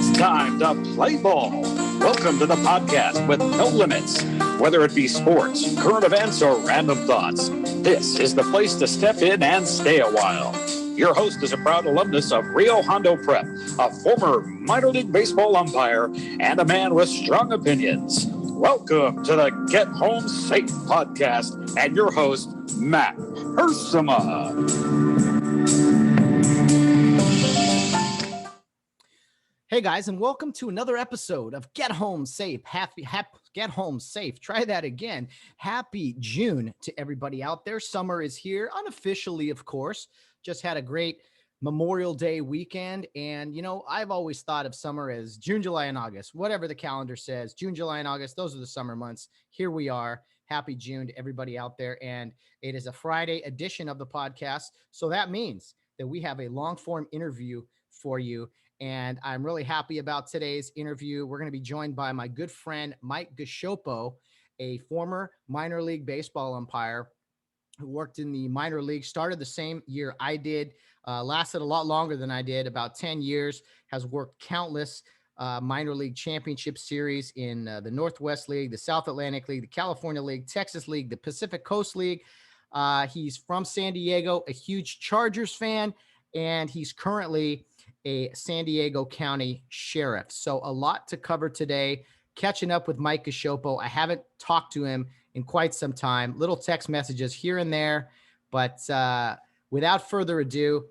It's time to play ball. Welcome to the podcast with no limits. Whether it be sports, current events, or random thoughts, this is the place to step in and stay a while. Your host is a proud alumnus of Rio Hondo Prep, a former minor league baseball umpire, and a man with strong opinions. Welcome to the Get Home Safe podcast and your host, Matt Ursuma. Hey guys, and welcome to another episode of Get Home Safe. Get Home Safe. Try that again. Happy June to everybody out there. Summer is here, unofficially, of course. Just had a great Memorial Day weekend. And, you know, I've always thought of summer as June, July, and August. Whatever the calendar says, June, July, and August, those are the summer months. Here we are. Happy June to everybody out there. And it is a Friday edition of the podcast. So that means that we have a long-form interview for you. And I'm really happy about today's interview. We're going to be joined by my good friend, Mike Cascioppo, a former minor league baseball umpire who worked in the minor league, started the same year I did, lasted a lot longer than I did, about 10 years, has worked countless minor league championship series in the Northwest League, the South Atlantic League, the California League, Texas League, the Pacific Coast League. He's from San Diego, a huge Chargers fan, and he's currently a San Diego County sheriff. So a lot to cover today, catching up with Mike Cascioppo. I haven't talked to him in quite some time, little text messages here and there, but without further ado,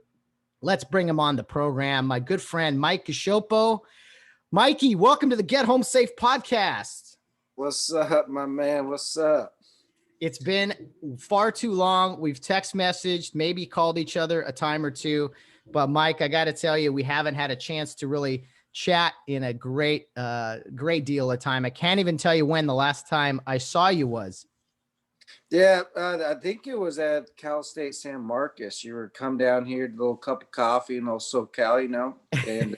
let's bring him on the program. My good friend, Mike Cascioppo. Mikey, welcome to the Get Home Safe podcast. What's up, my man? What's up? It's been far too long. We've text messaged, maybe called each other a time or two. But Mike, I got to tell you, we haven't had a chance to really chat in a great deal of time. I can't even tell you when the last time I saw you was. Yeah, I think it was at Cal State San Marcos. You were come down here, a little cup of coffee and also Cal, you know. And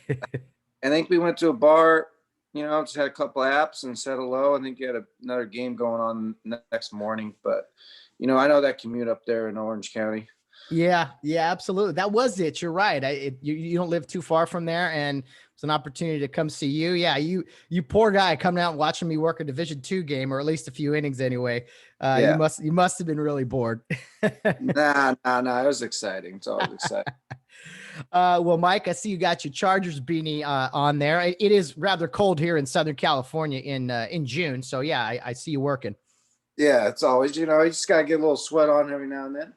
I think we went to a bar, you know, just had a couple of apps and said hello. I think you had another game going on next morning. But, you know, I know that commute up there in Orange County. Yeah, absolutely. That was it. You're right. You don't live too far from there, and it's an opportunity to come see you. Yeah, you poor guy coming out and watching me work a Division II game, or at least a few innings anyway. Yeah. You must have been really bored. Nah. It was exciting. It's always exciting. Well, Mike, I see you got your Chargers beanie on there. It is rather cold here in Southern California in June, so yeah, I see you working. Yeah, it's always, you know, you just gotta get a little sweat on every now and then.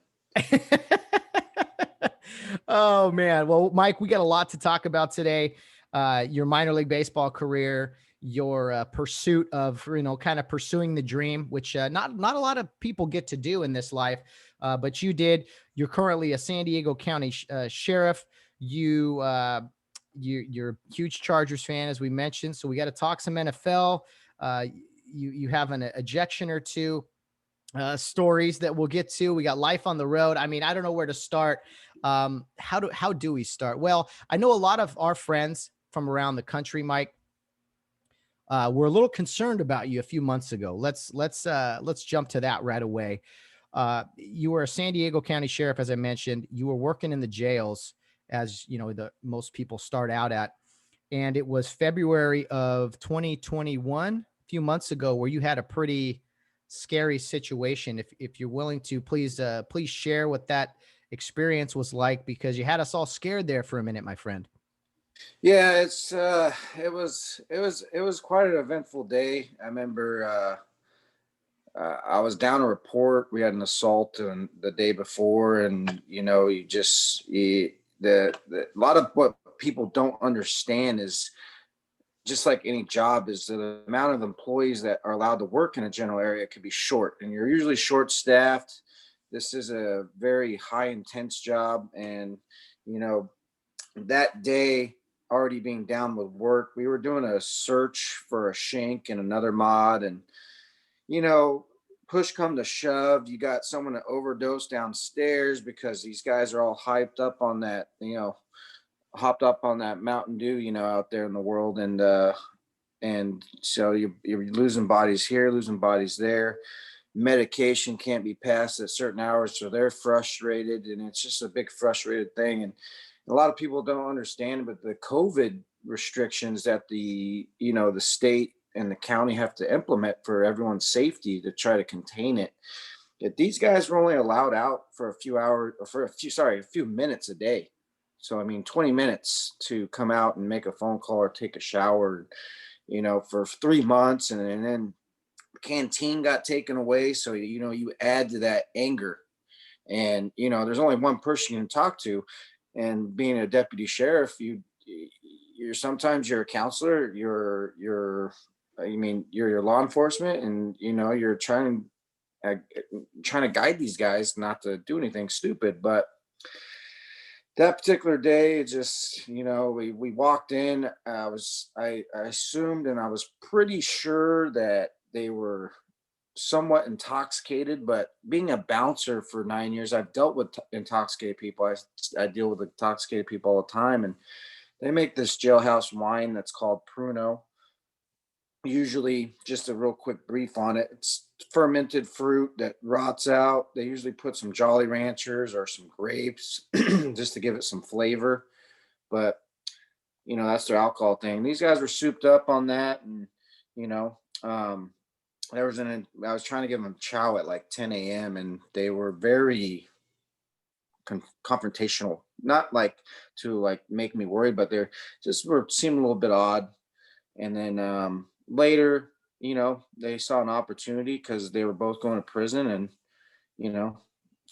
Oh man. Well, Mike, we got a lot to talk about today. Your minor league baseball career, your pursuit of, you know, kind of pursuing the dream, which not a lot of people get to do in this life. But you did. You're currently a San Diego County sheriff. You're a huge Chargers fan, as we mentioned. So we got to talk some NFL. You have an ejection or two. Stories that we'll get to. We got life on the road. I mean, I don't know where to start. How do we start? Well, I know a lot of our friends from around the country, Mike, were a little concerned about you a few months ago. Let's jump to that right away. You were a San Diego County sheriff, as I mentioned. You were working in the jails, as you know, most people start out at, and it was February of 2021, a few months ago, where you had a pretty scary situation. If you're willing to, please share what that experience was like, because you had us all scared there for a minute, my friend. Yeah, it was quite an eventful day. I remember I was down a report. We had an assault the day before, and you know, a lot of what people don't understand is, just like any job, is the amount of employees that are allowed to work in a general area could be short, and you're usually short staffed. This is a very high intense job. And, you know, that day, already being down with work, we were doing a search for a shank and another mod. And, you know, push come to shove, you got someone to overdose downstairs because these guys are all hyped up on that, you know, hopped up on that Mountain Dew, you know, out there in the world. And so you're losing bodies here, losing bodies there. Medication can't be passed at certain hours, so they're frustrated, and it's just a big frustrated thing. And a lot of people don't understand, but the COVID restrictions that the state and the county have to implement for everyone's safety to try to contain it. That these guys were only allowed out for a few minutes a day. So I mean, 20 minutes to come out and make a phone call or take a shower, for 3 months, and then the canteen got taken away. So you add to that anger, and there's only one person you can talk to, and being a deputy sheriff, you're sometimes you're a counselor, you're your law enforcement, and you're trying to guide these guys not to do anything stupid. But that particular day, it just we walked in. I assumed, and I was pretty sure that they were somewhat intoxicated. But being a bouncer for 9 years, I've dealt with intoxicated people. I deal with intoxicated people all the time, and they make this jailhouse wine that's called Pruno. Usually, just a real quick brief on it, it's fermented fruit that rots out. They usually put some Jolly Ranchers or some grapes just to give it some flavor. But that's their alcohol thing. These guys were souped up on that, and I was trying to give them chow at like 10 a.m. and they were very confrontational. Not like to like make me worried, but they're just seeming a little bit odd. And then later, they saw an opportunity because they were both going to prison, and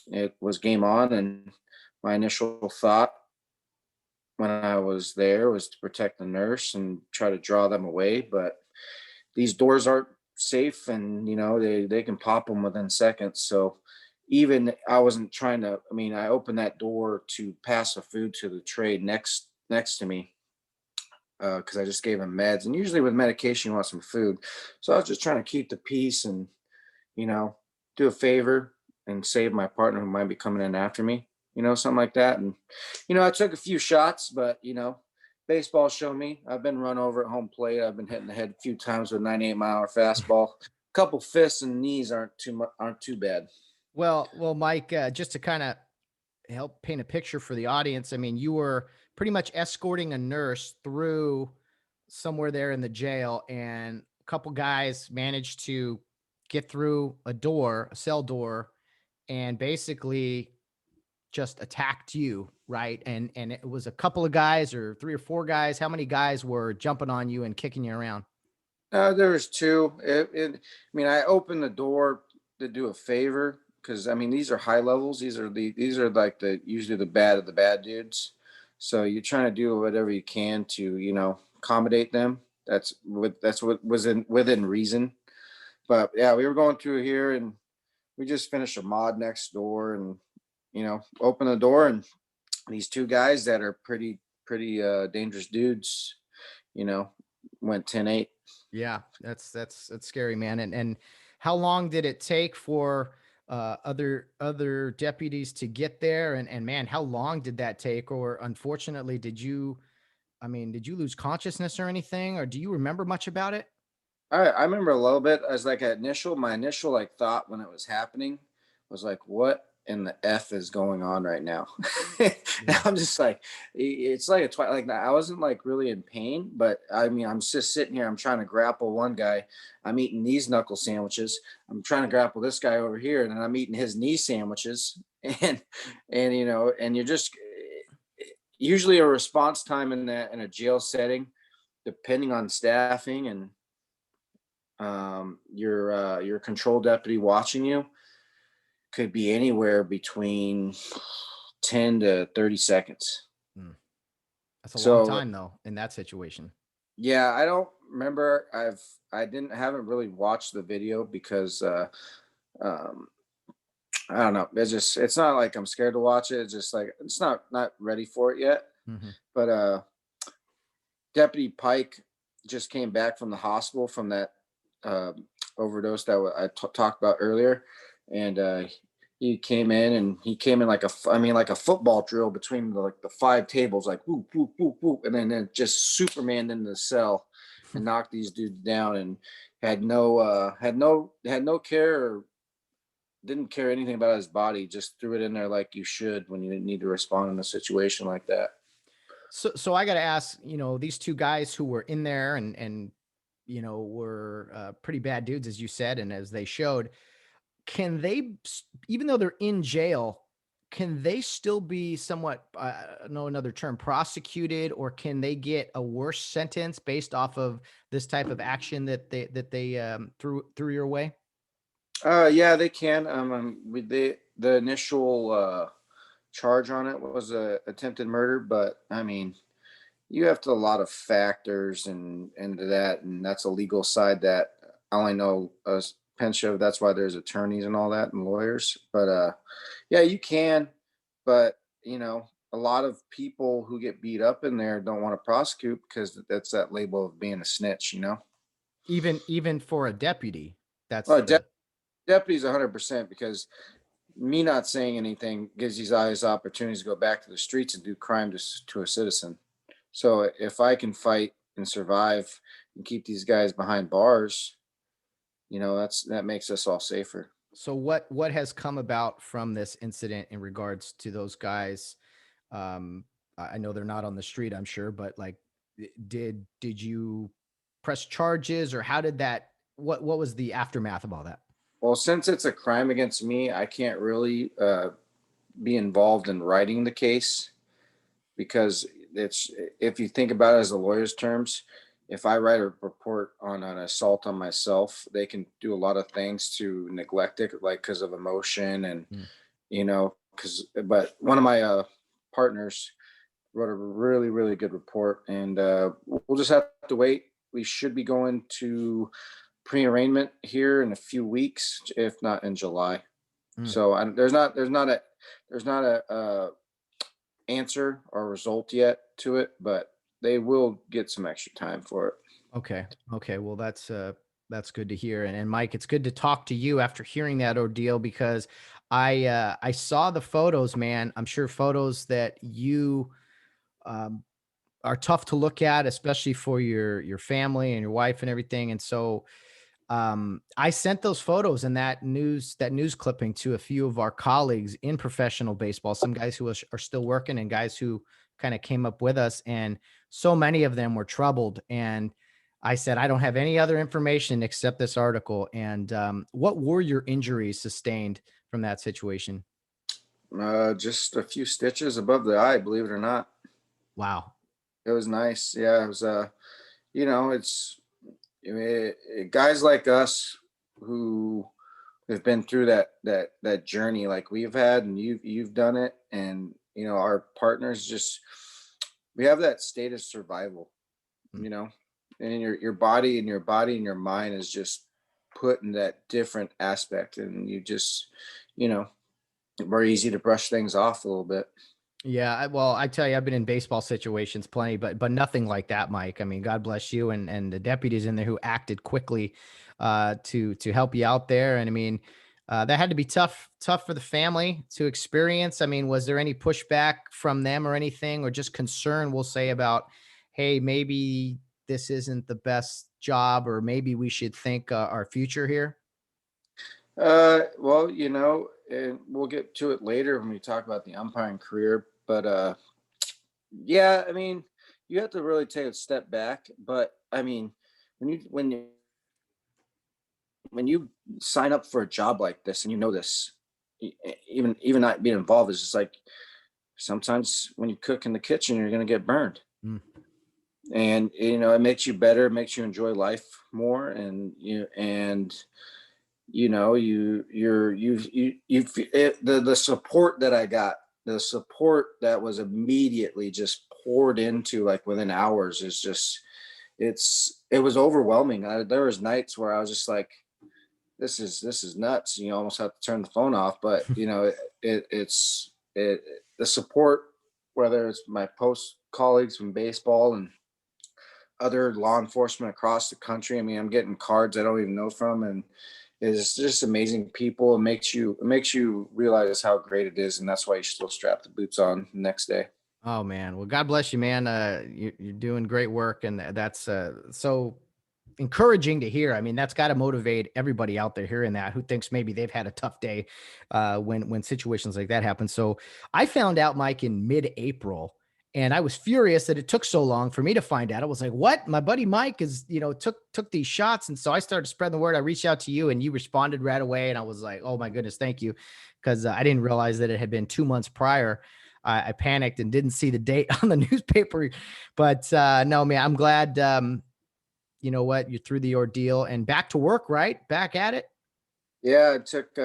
it was game on. And my initial thought when I was there was to protect the nurse and try to draw them away. But these doors aren't safe, and they can pop them within seconds. So even I wasn't trying to. I mean, I opened that door to pass the food to the tray next to me, because I just gave him meds, and usually with medication you want some food. So I was just trying to keep the peace and do a favor and save my partner who might be coming in after me, something like that. And I took a few shots, but baseball showed me I've been run over at home plate. I've been hitting the head a few times with 98-mile-an-hour fastball. A couple fists and knees aren't too bad. Well, Mike, just to kind of help paint a picture for the audience, I mean, you were pretty much escorting a nurse through somewhere there in the jail, and a couple guys managed to get through a cell door, and basically just attacked you, right? And it was a couple of guys, or 3 or 4 guys. How many guys were jumping on you and kicking you around? There was 2. I opened the door to do a favor because these are high levels. These are like usually the bad of the bad dudes. So you're trying to do whatever you can to accommodate them. That's what was within reason. But yeah, we were going through here, and we just finished a mod next door, and open the door, and these 2 guys that are pretty dangerous dudes, went 10-8. Yeah, that's scary, man. And how long did it take for other deputies to get there? And man, how long did that take? Or unfortunately, did you lose consciousness or anything? Or do you remember much about it? I remember a little bit. As like my initial like thought when it was happening was like, what in the F is going on right now? Yeah. I'm just like, it's like like I wasn't like really in pain, but I'm just sitting here. I'm trying to grapple one guy. I'm eating these knuckle sandwiches. I'm trying to grapple this guy over here, and then I'm eating his knee sandwiches. And and you're just usually a response time in a jail setting, depending on staffing and your control deputy watching you, could be anywhere between 10 to 30 seconds. That's a long time though in that situation. Yeah, I don't remember. Haven't really watched the video because I don't know. It's not like I'm scared to watch it. It's just like it's not ready for it yet. Mm-hmm. But Deputy Pike just came back from the hospital from that overdose that I talked about earlier, and he came in like a football drill between the 5 tables, like whoop whoop whoop whoop, and then just Superman into the cell and knocked these dudes down, and had no care, or didn't care anything about his body. Just threw it in there like you should when you need to respond in a situation like that. So I got to ask, these two guys who were in there and were pretty bad dudes, as you said, and as they showed, can they, even though they're in jail, can they still be somewhat, know another term, prosecuted, or can they get a worse sentence based off of this type of action that they threw your way? Yeah, they can. The initial charge on it was attempted murder, but I mean, you have to a lot of factors and into that, and that's a legal side that I only know Penshow. That's why there's attorneys and all that and lawyers. But yeah, you can, but a lot of people who get beat up in there don't want to prosecute because that's that label of being a snitch. Even for a deputy, that's Well, the deputies 100% because me not saying anything gives these guys opportunities to go back to the streets and do crime to a citizen. So if I can fight and survive and keep these guys behind bars, that makes us all safer. So what has come about from this incident in regards to those guys? I know they're not on the street, I'm sure, but like, did you press charges, or how did that? What was the aftermath of all that? Well, since it's a crime against me, I can't really be involved in writing the case because it's if you think about it as a lawyer's terms, if I write a report on an assault on myself, they can do a lot of things to neglect it, like because of emotion and Mm. because but one of my partners wrote a really really good report, and we'll just have to wait. We should be going to pre-arraignment here in a few weeks, if not in July. Mm. So there's not a answer or result yet to it, but they will get some extra time for it. Okay. Okay. Well, that's good to hear. And Mike, it's good to talk to you after hearing that ordeal, because I saw the photos, man. I'm sure photos that you um, are tough to look at, especially for your family and your wife and everything. And so I sent those photos and that news clipping to a few of our colleagues in professional baseball, some guys who are still working and guys who kind of came up with us. And so many of them were troubled. And I said, I don't have any other information except this article. And what were your injuries sustained from that situation? Just a few stitches above the eye, believe it or not. Wow. It was nice. Yeah, it was. It's guys like us who have been through that journey like we've had, and you've done it, and our partners just we have that state of survival, Mm. you know, and your body and your mind is just put in that different aspect, and you just you know very easy to brush things off a little bit. Yeah, well, I tell you, I've been in baseball situations plenty, but nothing like that, Mike. I mean, God bless you and the deputies in there who acted quickly to help you out there. And I mean, that had to be tough for the family to experience. I mean, was there any pushback from them or anything, or just concern, we'll say, about, hey, maybe this isn't the best job, or maybe we should think our future here? Well, and we'll get to it later when we talk about the umpiring career, but yeah, I mean, you have to really take a step back. But I mean, when you sign up for a job like this, and this, even not being involved, is just like sometimes when you cook in the kitchen, you're going to get burned, Mm. and it makes you better, it makes you enjoy life more, and the support that I got, the support that was immediately just poured into like within hours is just it was overwhelming. There was nights where I was just like, this is nuts. You almost have to turn the phone off, but the support, whether it's my post colleagues from baseball and other law enforcement across the country. I mean, I'm getting cards I don't even know from, and it's just amazing people. It makes you realize how great it is, and that's why you still strap the boots on the next day. Oh man, well, God bless you, man. You're doing great work, and that's so encouraging to hear. I mean, that's got to motivate everybody out there hearing that, who thinks maybe they've had a tough day when situations like that happen. So I found out, Mike, in mid-April, And I was furious that it took so long for me to find out. I was like, what? My buddy Mike took these shots. And so I started spreading the word. I reached out to you and you responded right away. And I was like, oh my goodness, thank you. Because I didn't realize that it had been 2 months prior. I panicked and didn't see the date on the newspaper. But no, man, I'm glad, you know what, you're through the ordeal and back to work, right? Back at it. Yeah, it took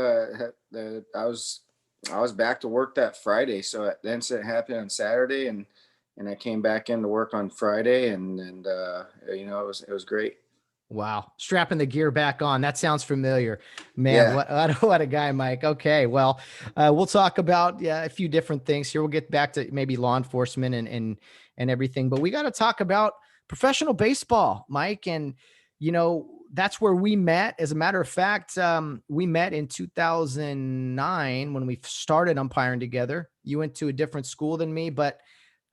I was back to work that Friday. So the incident happened on Saturday, and I came back into work on Friday, and it was great. Wow. Strapping the gear back on. That sounds familiar, man. Yeah. What a guy, Mike. Okay. Well, we'll talk about a few different things here. We'll get back to maybe law enforcement and everything, but we got to talk about professional baseball, Mike. And, that's where we met. As a matter of fact, we met in 2009 when we started umpiring together. You went to a different school than me, but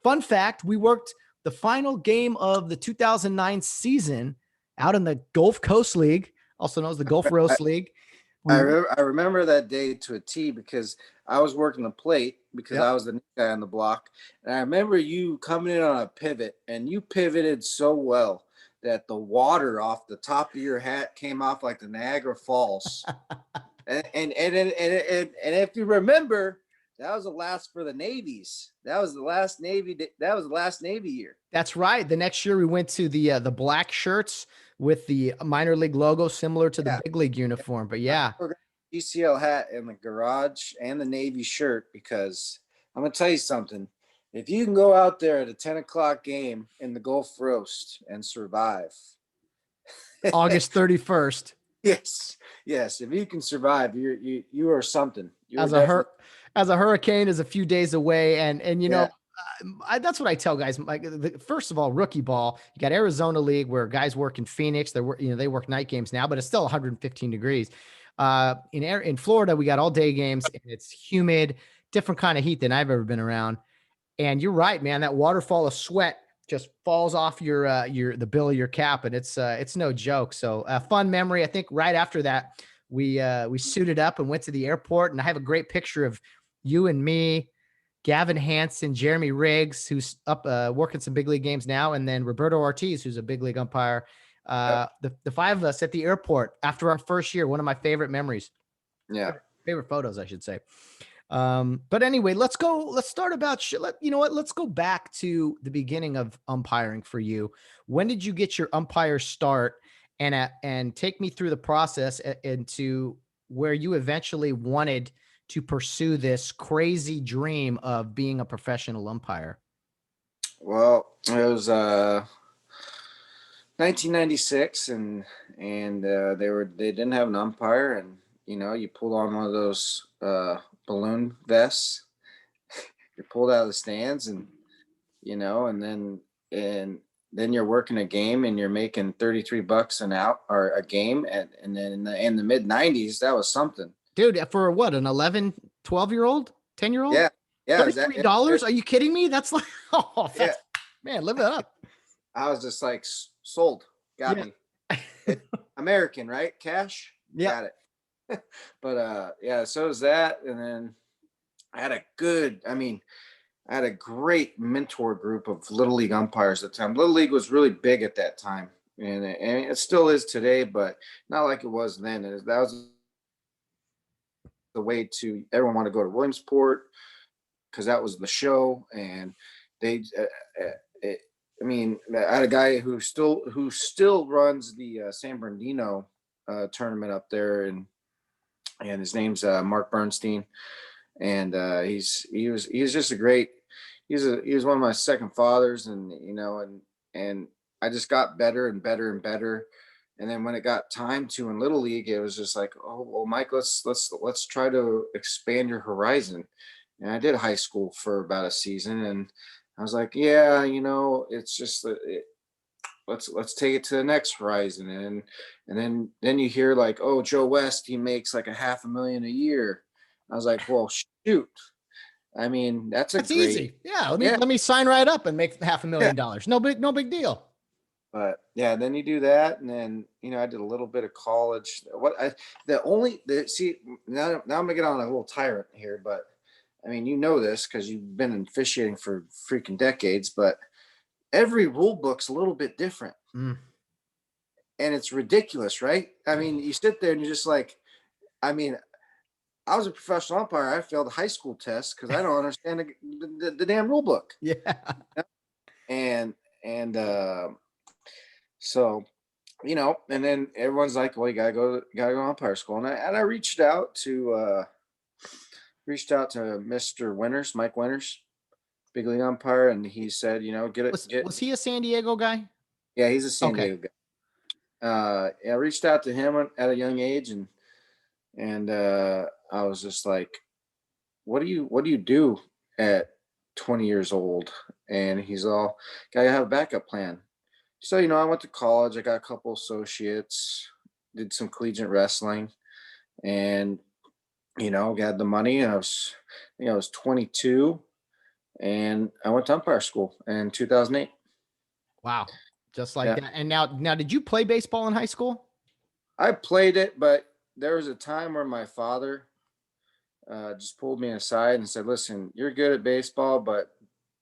fun fact, we worked the final game of the 2009 season out in the Gulf Coast League, also known as the Gulf Roast League. I remember that day to a T because I was working the plate because I was the new guy on the block. And I remember you coming in on a pivot, and you pivoted so well that the water off the top of your hat came off like the Niagara Falls. and if you remember, that was the last for the Navies. That was the last Navy. That was the last Navy year. That's right. The next year we went to the black shirts with the minor league logo, similar to the big league uniform. But yeah, GCL hat in the garage and the Navy shirt, because I'm gonna tell you something. If you can go out there at a 10 o'clock game in the Gulf Roast and survive, August 31st. Yes. If you can survive, you are something. As a hurricane is a few days away, and that's what I tell guys. Like, first of all, rookie ball. You got Arizona League where guys work in Phoenix. They work night games now, but it's still 115 degrees. In Florida, we got all day games, and it's humid, different kind of heat than I've ever been around. And you're right, man. That waterfall of sweat just falls off the bill of your cap, and it's no joke. So fun memory. I think right after that, we suited up and went to the airport, and I have a great picture of you and me, Gavin Hansen, Jeremy Riggs, who's up working some big league games now, and then Roberto Ortiz, who's a big league umpire. The five of us at the airport after our first year. One of my favorite memories. Yeah, favorite photos, I should say. But anyway, let's start about let's go back to the beginning of umpiring for you. When did you get your umpire start, and take me through the process into where you eventually wanted to pursue this crazy dream of being a professional umpire? Well, it was 1996, and they didn't have an umpire, and you pulled on one of those balloon vests. You're pulled out of the stands, and then you're working a game, and you're making $33 an out or a game, and then in the mid 90s, that was something, dude. For what, an 11, 12-year-old, 10-year-old? Yeah, $33? Are you kidding me? That's like, man, live it up. I was just like, sold, got me. American, right? Cash, got it. But so is that. And then I had a great mentor group of little league umpires at the time. Little league was really big at that time, and it still is today, but not like it was then. That was the way to everyone wanted to go to Williamsport because that was the show, and they. I had a guy who still runs the San Bernardino tournament up there, and his name's Mark Bernstein, and he was just a great. He was one of my second fathers, and I just got better and better and better, and then when it got time to in Little League, it was just like, oh well, Mike, let's try to expand your horizon, and I did high school for about a season, and I was like, yeah, it's just let's take it to the next horizon, and then you hear like, oh, Joe West, he makes like $500,000 a year. I was like, well, shoot, that's great, easy. Yeah, let me sign right up and make $500,000. No big deal. But yeah, then you do that, and then I did a little bit of college. Now I'm gonna get on a little tyrant here, but I mean, you know this because you've been officiating for freaking decades, but every rule book's a little bit different. Mm. And it's ridiculous, right? I mean, you sit there and you're just like, I mean, I was a professional umpire. I failed a high school test because I don't understand the damn rule book. Yeah. And and so, and then everyone's like, well, you gotta go to umpire school. And I reached out to Mr. Winters, Mike Winters, big league umpire, and he said, Was he a San Diego guy? yeah, he's a San Okay. Diego guy. I reached out to him at a young age, and I was just like, what do you do at 20 years old? And he's all, gotta have a backup plan. So, I went to college. I got a couple associates, did some collegiate wrestling, and got the money. And I was 22, and I went to umpire school in 2008. Wow. Just like Yeah, that. And now, did you play baseball in high school? I played it, but there was a time where my father just pulled me aside and said, "Listen, you're good at baseball, but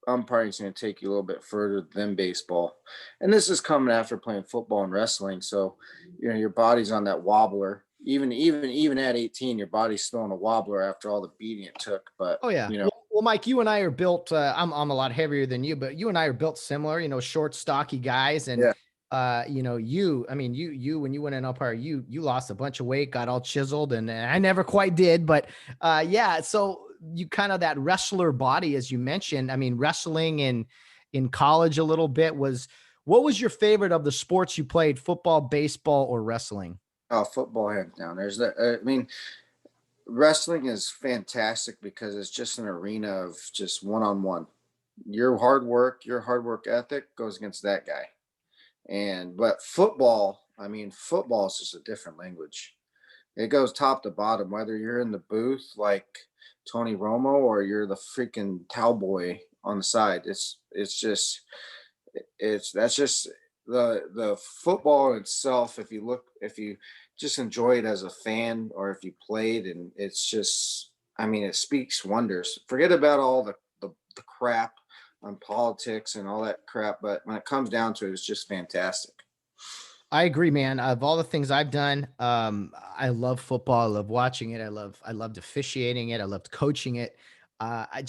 umpiring is going to take you a little bit further than baseball." And this is coming after playing football and wrestling, so your body's on that wobbler. Even at 18, your body's still on a wobbler after all the beating it took. But Oh yeah. Well, Mike, you and I are built. I'm a lot heavier than you, but you and I are built similar. Short, stocky guys, and yeah, I mean, you when you went in umpire, you lost a bunch of weight, got all chiseled, and I never quite did, but yeah. So you kind of that wrestler body, as you mentioned. I mean, wrestling in college a little bit was. What was your favorite of the sports you played? Football, baseball, or wrestling? oh, football hands down. There's that. I mean, wrestling is fantastic because it's just an arena of just one on one. Your hard work ethic goes against that guy. But football, I mean, football is just a different language. It goes top to bottom, whether you're in the booth like Tony Romo or you're the freaking cowboy on the side. That's just the football itself. If you just enjoy it as a fan or if you played, and it's just, I mean, it speaks wonders. Forget about all the crap on politics and all that crap, but when it comes down to it, it's just fantastic. I agree, man. Of all the things I've done, I love football. I love watching it. I loved officiating it. I loved coaching it. I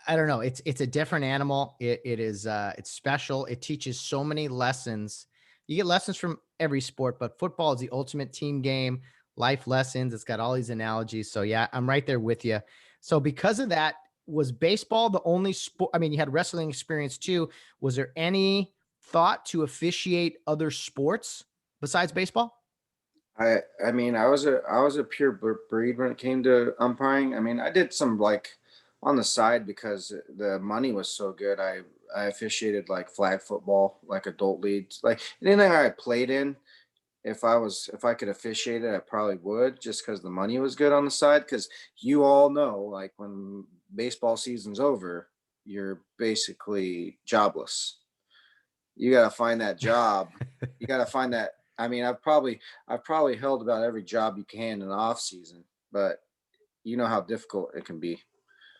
don't know. It's a different animal. It is it's special. It teaches so many lessons. You get lessons from every sport, but football is the ultimate team game, life lessons. It's got all these analogies. So yeah, I'm right there with you. So because of that, was baseball the only sport? I mean, you had wrestling experience too. Was there any thought to officiate other sports besides baseball? I mean, I was a pure breed when it came to umpiring. I mean, I did some like on the side because the money was so good. I officiated like flag football, like adult leagues, like anything I played in. If I could officiate it, I probably would, just because the money was good on the side. Because you all know, like when baseball season's over, you're basically jobless. You got to find that job. You got to find that. I mean, I've probably held about every job you can in the off season, but you know how difficult it can be.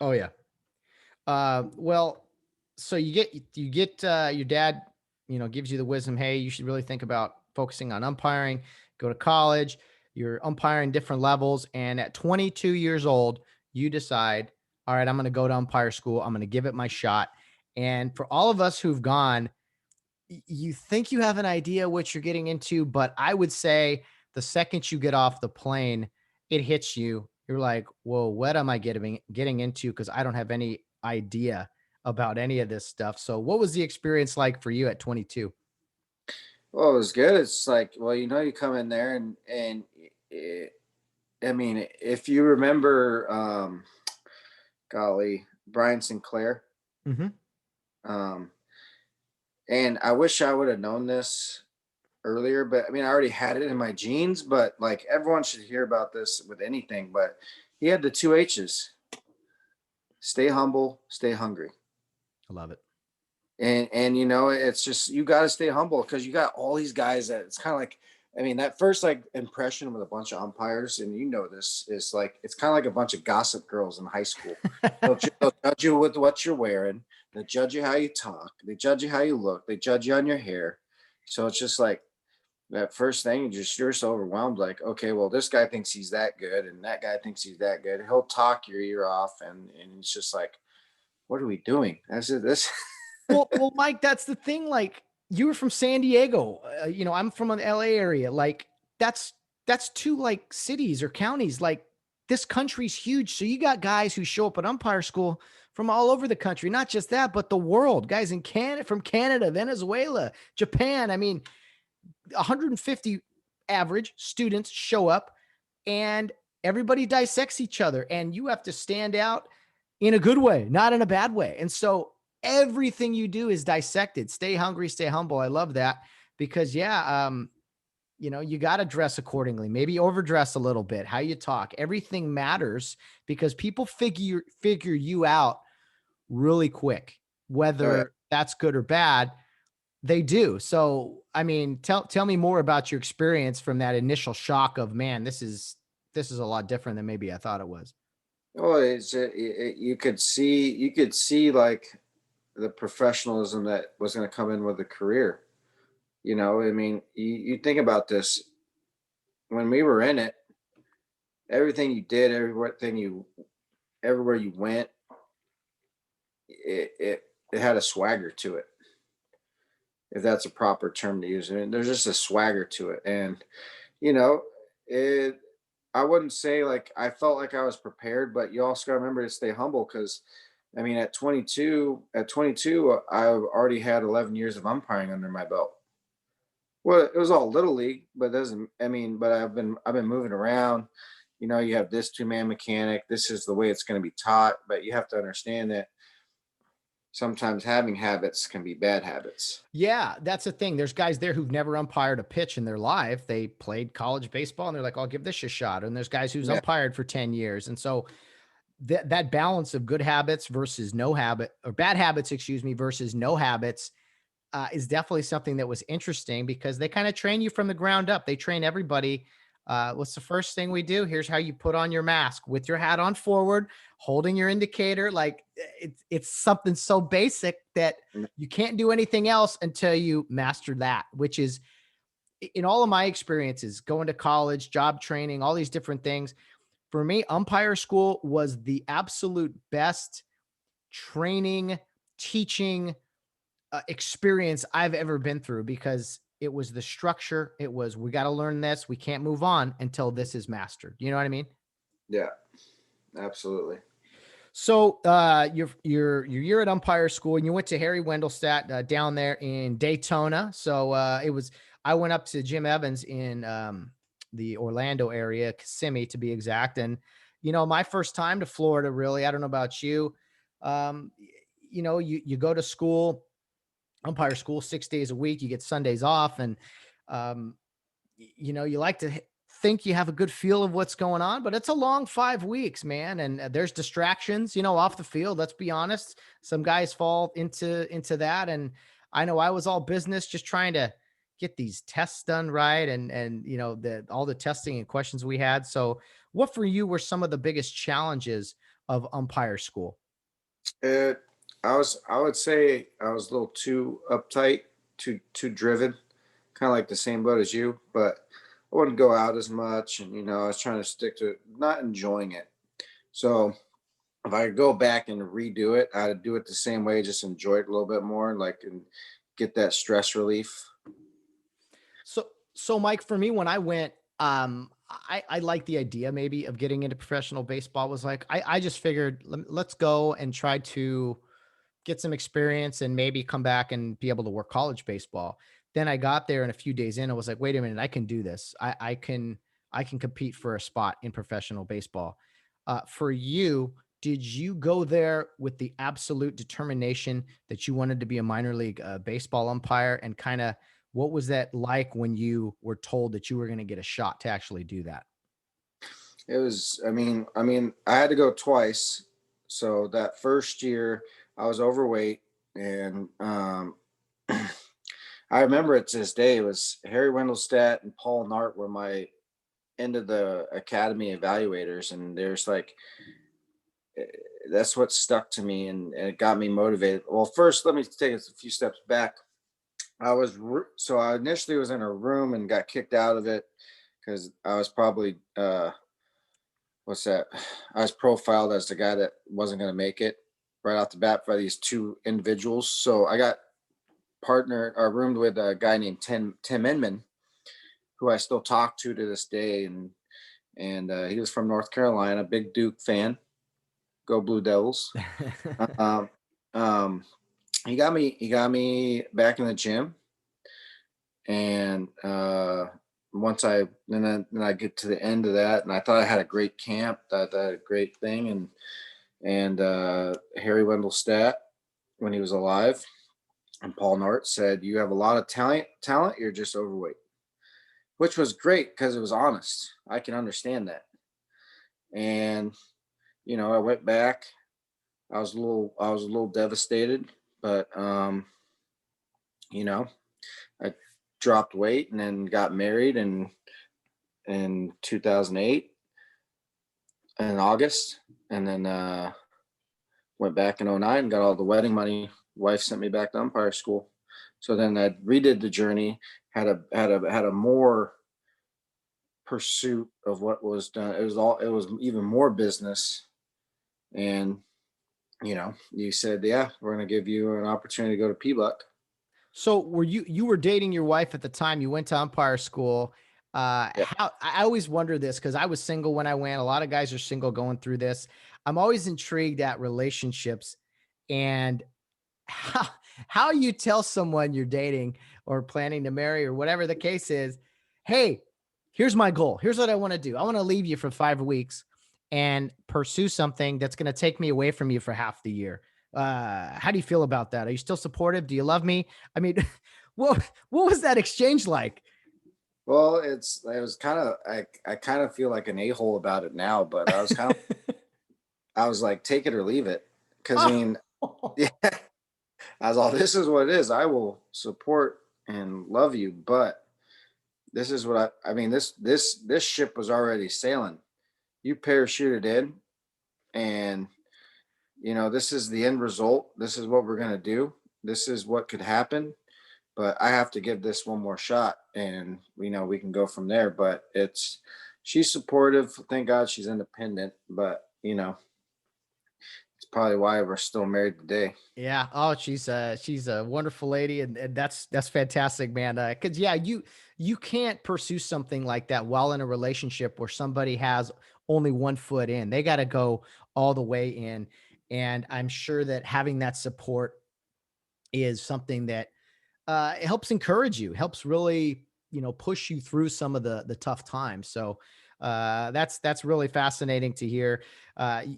Oh yeah. Well, so you get your dad, gives you the wisdom. Hey, you should really think about focusing on umpiring. Go to college. You're umpiring different levels, and at 22 years old, you decide, all right, I'm going to go to umpire school. I'm going to give it my shot. And for all of us who've gone, you think you have an idea what you're getting into, but I would say the second you get off the plane, it hits you. You're like, whoa, what am I getting into? Because I don't have any idea about any of this stuff. So what was the experience like for you at 22? Well, it was good. It's like, well, you come in there and it, I mean, if you remember, golly, Brian Sinclair. Mm-hmm. Um, and I wish I would have known this earlier, but I mean, I already had it in my genes, but like everyone should hear about this with anything. But he had the two H's: stay humble, stay hungry. I love it. And it's just, you got to stay humble because you got all these guys that it's kind of like I mean, that first like impression with a bunch of umpires, and you know this is like it's kind of like a bunch of gossip girls in high school. They'll judge you with what you're wearing. They judge you how you talk. They judge you how you look. They judge you on your hair. So it's just like that first thing. You're so overwhelmed. Like, okay, well, this guy thinks he's that good, and that guy thinks he's that good. He'll talk your ear off, and it's just like, what are we doing? That's it. This. Well, Mike, that's the thing. Like, you were from San Diego. I'm from an LA area. Like, that's two like cities or counties. Like, this country's huge. So you got guys who show up at umpire school from all over the country. Not just that, but the world. Guys in Canada, from Canada, Venezuela, Japan. I mean, 150 average students show up, and everybody dissects each other, and you have to stand out in a good way, not in a bad way. And so everything you do is dissected. Stay hungry, stay humble. I love that because you got to dress accordingly, maybe overdress a little bit, how you talk, everything matters because people figure you out really quick, whether that's good or bad. They do. So, I mean, tell me more about your experience from that initial shock of, man, this is a lot different than maybe I thought it was. Oh, you could see like the professionalism that was going to come in with the career. I mean, you think about this when we were in it, everything you did, everywhere you went, it had a swagger to it. If that's a proper term to use. I mean, there's just a swagger to it. And, you know, it, I wouldn't say like I felt like I was prepared, but you also got to remember to stay humble because I mean, at 22, I already had 11 years of umpiring under my belt. Well, it was all little league, but doesn't. I mean, but I've been moving around. You have this two-man mechanic. This is the way it's going to be taught, but you have to understand that sometimes having habits can be bad habits. Yeah, that's the thing. There's guys there who've never umpired a pitch in their life. They played college baseball and they're like, I'll give this a shot. And there's guys who's Yeah. umpired for 10 years. And so that balance of good habits versus no habit or bad habits, excuse me, versus no habits is definitely something that was interesting because they kind of train you from the ground up. They train everybody. What's the first thing we do? Here's how you put on your mask with your hat on forward, holding your indicator. Like it's something so basic that you can't do anything else until you master that, which is in all of my experiences, going to college, job training, all these different things. For me, umpire school was the absolute best training, teaching experience I've ever been through because it was the structure. It was, we got to learn this. We can't move on until this is mastered. You know what I mean? Yeah, absolutely. So your year at umpire school, and you went to Harry Wendelstadt down there in Daytona. So I went up to Jim Evans in the Orlando area, Kissimmee to be exact. And, my first time to Florida, really, I don't know about you. You go to school, umpire school 6 days a week, you get Sundays off. And, you like to think you have a good feel of what's going on, but it's a long 5 weeks, man. And there's distractions, off the field. Let's be honest. Some guys fall into that. And I know I was all business, just trying to get these tests done right. And all the testing and questions we had. So what for you were some of the biggest challenges of umpire school? I would say I was a little too uptight, too driven, kind of like the same boat as you, but I wouldn't go out as much. And, I was trying to stick to not enjoying it. So if I could go back and redo it, I'd do it the same way, just enjoy it a little bit more, like, and get that stress relief. So Mike, for me, when I went, I like the idea maybe of getting into professional baseball. Was like, I just figured let's go and try to get some experience and maybe come back and be able to work college baseball. Then I got there and a few days in, I was like, wait a minute, I can do this. I can compete for a spot in professional baseball. For you, did you go there with the absolute determination that you wanted to be a minor league baseball umpire? And kind of what was that like when you were told that you were going to get a shot to actually do that? It was, I had to go twice. So that first year I was overweight and, I remember it to this day. It was Harry Wendelstedt and Paul Nart were my end of the academy evaluators, and there's like eh, that's what stuck to me, and it got me motivated. Well, first, let me take us a few steps back. So I initially was in a room and got kicked out of it because I was probably what's that? I was profiled as the guy that wasn't going to make it right off the bat by these two individuals. So I got partnered or roomed with a guy named Tim Inman, who I still talk to this day, and he was from North Carolina, big Duke fan. Go Blue Devils. um, um, he got me back in the gym, and once then I get to the end of that, and I thought I had a great camp, that I had a great thing, and Harry Wendelstedt, when he was alive, and Paul Nart said, "You have a lot of talent. You're just overweight," which was great because it was honest. I can understand that. And I went back. I was a little devastated, but you know, I dropped weight and then got married in 2008 in August, and then went back in '09 and got all the wedding money. Wife sent me back to umpire school. So then I redid the journey, had a more pursuit of what was done. It was even more business. And you said, yeah, we're going to give you an opportunity to go to P-Buck. So were you were dating your wife at the time you went to umpire school? Yeah. How I always wonder this because I was single when I went. A lot of guys are single going through this. I'm always intrigued at relationships and how how you tell someone you're dating or planning to marry or whatever the case is. Hey, here's my goal. Here's what I want to do. I want to leave you for 5 weeks and pursue something that's going to take me away from you for half the year. How do you feel about that? Are you still supportive? Do you love me? I mean, what was that exchange like? Well, it was kind of, I kind of feel like an a-hole about it now, but I was like, take it or leave it. Cause I mean, Oh. yeah, I was all, this is what it is. I will support and love you, but this is what I mean, this ship was already sailing. You parachuted in, and this is the end result. This is what we're going to do. This is what could happen, but I have to give this one more shot, and we can go from there. But she's supportive. Thank God she's independent, but it's probably why we're still married today. Yeah. Oh, she's a wonderful lady, and that's fantastic, man. Because yeah, you can't pursue something like that while in a relationship where somebody has only one foot in. They got to go all the way in, and I'm sure that having that support is something that it helps encourage you, helps really push you through some of the tough times. So that's really fascinating to hear.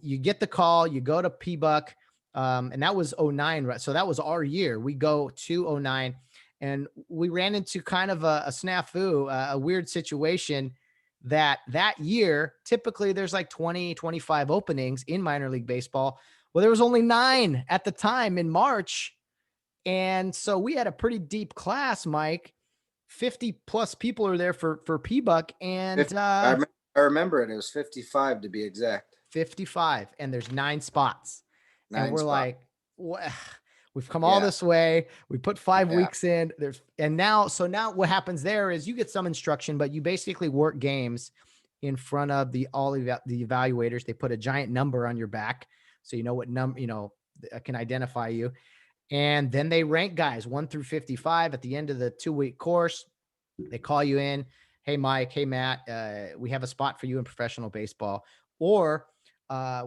You get the call, you go to P-Buck, and that was '09, right? So that was our year. We go to '09, and we ran into kind of a snafu, a weird situation that year. Typically, there's like 20, 25 openings in minor league baseball. Well, there was only 9 at the time in March. And so we had a pretty deep class, Mike. 50 plus people are there for P-Buck, and I remember it. It was 55 to be exact. 55, and there's 9 spots. And 9 we're spot. like, what? We've come all Yeah. this way. We put 5 Yeah. weeks in. Now what happens there is you get some instruction, but you basically work games in front of the evaluators. They put a giant number on your back, so you know what number can identify you. And then they rank guys 1 through 55 at the end of the 2-week course. They call you in. Hey, Mike. Hey, Matt. We have a spot for you in professional baseball. Or,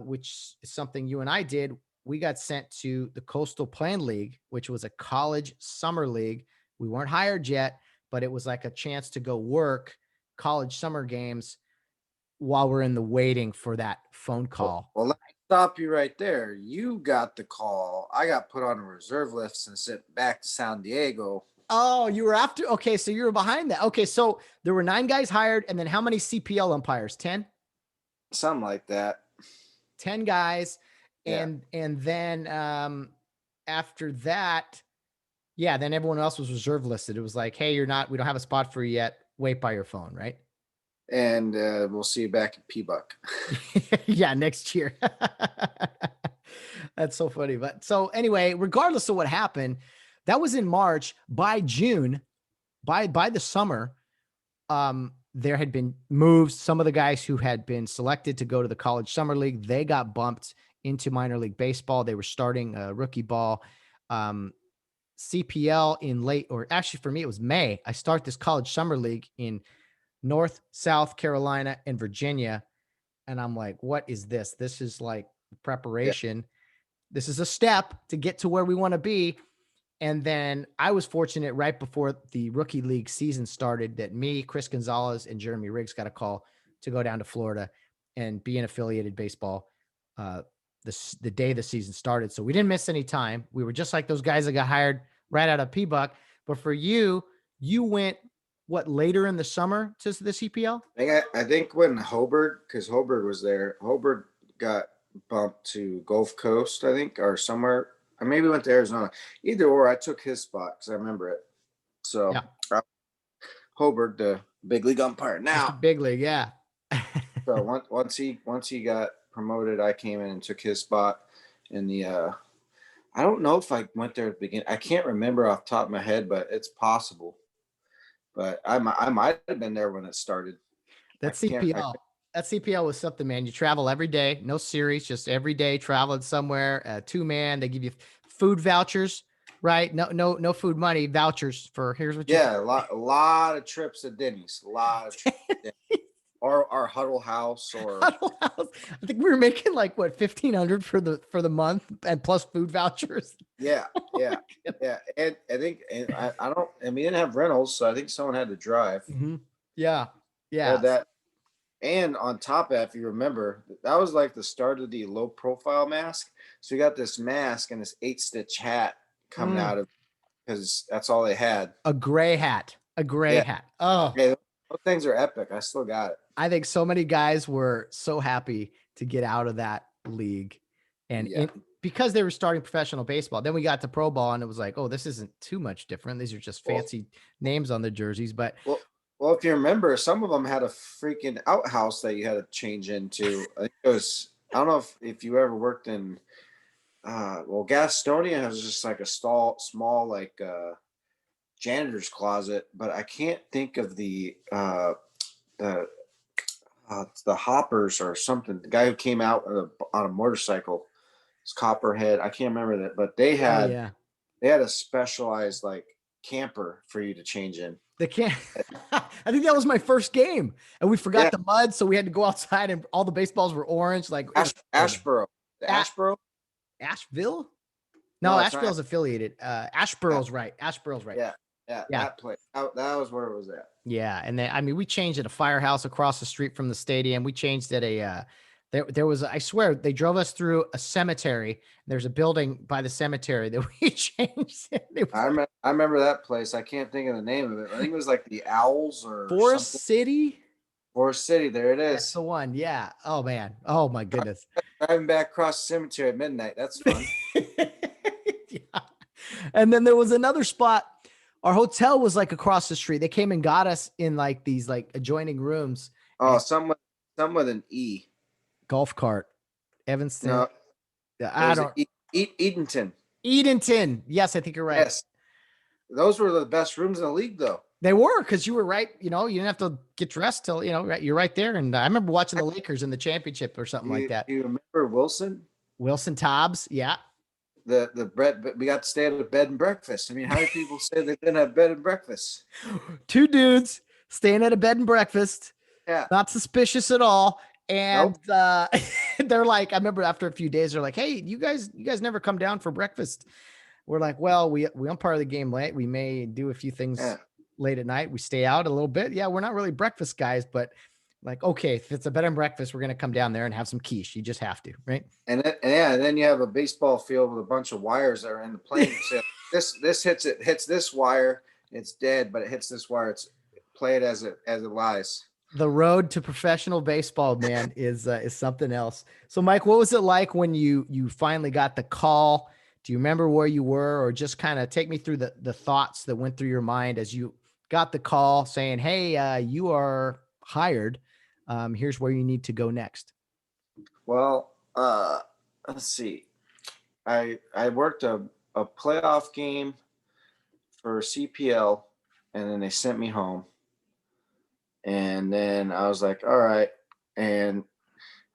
which is something you and I did, we got sent to the Coastal Plain League, which was a college summer league. We weren't hired yet, but it was like a chance to go work college summer games while we're in the waiting for that phone call. Well, let me stop you right there. You got the call. I got put on a reserve list and sent back to San Diego. Oh, you were after. Okay, so you were behind that. Okay, so there were 9 guys hired, and then how many CPL umpires? 10? Something like that. 10 guys. Yeah. And then after that, Yeah. Then everyone else was reserve listed. It was like, hey, we don't have a spot for you yet. Wait by your phone, right? And we'll see you back at P-Buck. Yeah, next year. That's so funny. But so anyway, regardless of what happened, that was in March. By June, by the summer, there had been moves. Some of the guys who had been selected to go to the college summer league, they got bumped into minor league baseball. They were starting rookie ball. CPL in late, or actually for me, it was May. I start this college summer league in North, South Carolina, and Virginia. And I'm like, what is this? This is like preparation. Yeah. This is a step to get to where we want to be. And then I was fortunate right before the rookie league season started that me, Chris Gonzalez, and Jeremy Riggs got a call to go down to Florida and be in affiliated baseball the day the season started. So we didn't miss any time. We were just like those guys that got hired right out of P-Buck. But for you went what, later in the summer to the CPL? I think when Hoberg, because Hoberg was there, Hoberg got bumped to Gulf Coast, I think, or somewhere. Or maybe went to Arizona. Either or, I took his spot because I remember it. So yeah. Hoberg, the big league umpire now. Big league, yeah. So once he got promoted, I came in and took his spot in the. I don't know if I went there at the beginning. I can't remember off the top of my head, but it's possible. But I might have been there when it started. That CPL was something, man. You travel every day, no series, just every day traveling somewhere. 2-man, they give you food vouchers, right? No food money, vouchers for here's what you. Yeah, a lot of trips to Denny's, a lot of trips to Denny's. Or our Huddle House, or Huddle House. I think we were making like what, $1,500 for the month, and plus food vouchers. Yeah. And I think we didn't have rentals, so I think someone had to drive. Mm-hmm. Yeah. That, and on top of that, if you remember, that was like the start of the low profile mask. So you got this mask and this 8-stitch hat coming out of, because that's all they had. A gray hat. Oh, yeah, those things are epic. I still got it. I think so many guys were so happy to get out of that league, and because they were starting professional baseball. Then we got to pro ball, and it was like, oh, this isn't too much different. These are just fancy names on the jerseys. But well, if you remember, some of them had a freaking outhouse that you had to change into. I think it was. I don't know if you ever worked in. Gastonia has just like a small like janitor's closet, but I can't think of the hoppers or something. The guy who came out on a motorcycle, it's Copperhead. I can't remember that, but they had a specialized like camper for you to change in. I think that was my first game, and we forgot the mud, so we had to go outside, and all the baseballs were orange. Like Ashboro, Ashboro, Asheville. No, Asheville's affiliated. Asheboro's right. Yeah. That place. That was where it was at. Yeah, and then we changed at a firehouse across the street from the stadium. We changed at a there was, I swear, they drove us through a cemetery. There's a building by the cemetery that we changed. I remember that place. I can't think of the name of it. I think it was like the Owls or Forest something. City. Forest City, there it is. That's the one. Yeah. Oh man. Oh my goodness. Driving back across the cemetery at midnight. That's fun. Yeah. And then there was another spot. Our hotel was like across the street. They came and got us in like these like adjoining rooms. Oh, some with an E. Golf cart. Evanston. No, I don't. Edenton. Edenton. Yes, I think you're right. Yes. Those were the best rooms in the league, though. They were, because you were right. You didn't have to get dressed till, you're right there. And I remember watching the Lakers in the championship or something like that. Do you remember Wilson? Wilson Tobbs. Yeah. The bread, we got to stay at a bed and breakfast. I mean, how many people say they didn't have bed and breakfast? 2 dudes staying at a bed and breakfast. Yeah. Not suspicious at all. And they're like, I remember after a few days, they're like, hey, you guys never come down for breakfast. We're like, well, we umpire the game late. We may do a few things late at night. We stay out a little bit. Yeah, we're not really breakfast guys, but like, okay, if it's a bed and breakfast, we're going to come down there and have some quiche. You just have to, right? And then you have a baseball field with a bunch of wires that are in the plane. So this hits this wire, it's dead, but it hits this wire, it's played as it lies. The road to professional baseball, man, is something else. So, Mike, what was it like when you finally got the call Do you remember where you were, or just kind of take me through the thoughts that went through your mind as you got the call saying, hey, you are hired. Here's where you need to go next. Well, let's see. I worked a playoff game for CPL, and then they sent me home. And then I was like, all right. And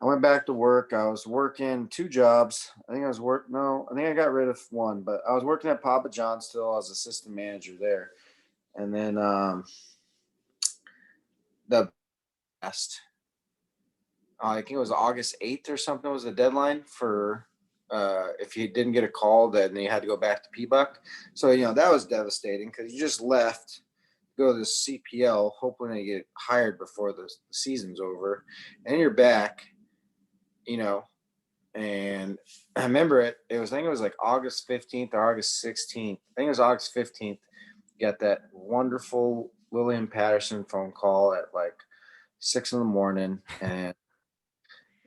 I went back to work. I was working 2 jobs. I think I got rid of one, but I was working at Papa John's still. I was assistant manager there. And then the best, I think it was August 8th or something was the deadline for if you didn't get a call, then you had to go back to P-Buck. So, that was devastating because you just left, go to the CPL, hoping to get hired before the season's over. And you're back, and I remember I think it was like August 15th or August 16th. I think it was August 15th. Got that wonderful Lillian Patterson phone call at like 6 a.m.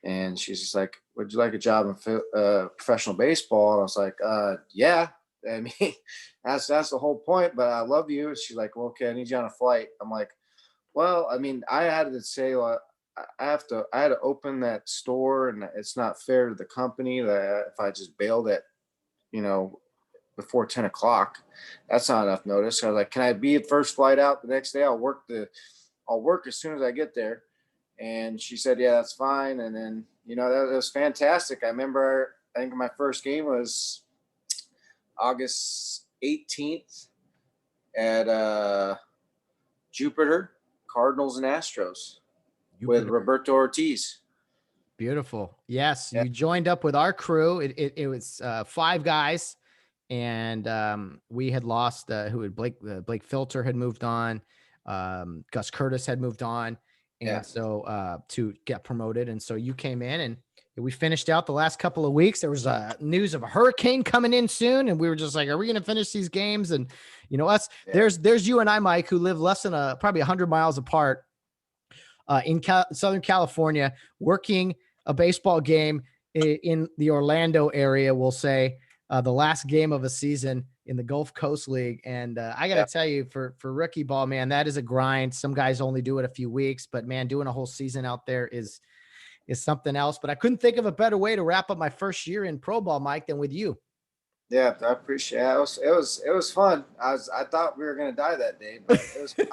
And she's just like, would you like a job in professional baseball? And I was like, yeah. I mean, that's the whole point, but I love you. She's like, well, okay, I need you on a flight. I'm like, well, I mean, I had to say, I had to open that store, and it's not fair to the company that if I just bailed at, before 10 o'clock, that's not enough notice. So I was like, can I be the first flight out the next day? I'll work as soon as I get there. And she said, yeah, that's fine. And then, that was fantastic. I remember, I think my first game was August 18th at Jupiter, Cardinals and Astros with Roberto Ortiz. Beautiful. Yes. Yeah. You joined up with our crew. It was 5 guys, and we had lost Blake Filter had moved on. Gus Curtis had moved on. And so to get promoted. And so you came in, and we finished out the last couple of weeks. There was news of a hurricane coming in soon. And we were just like, are we going to finish these games? And, there's you and I, Mike, who live less than probably 100 miles apart in Southern California, working a baseball game in the Orlando area, we'll say, the last game of a season in the Gulf Coast League. And I got to tell you, for rookie ball, man, that is a grind. Some guys only do it a few weeks, but man, doing a whole season out there is something else. But I couldn't think of a better way to wrap up my first year in pro ball, Mike, than with you. Yeah, I appreciate it. It was fun. I thought we were going to die that day, but it was fun.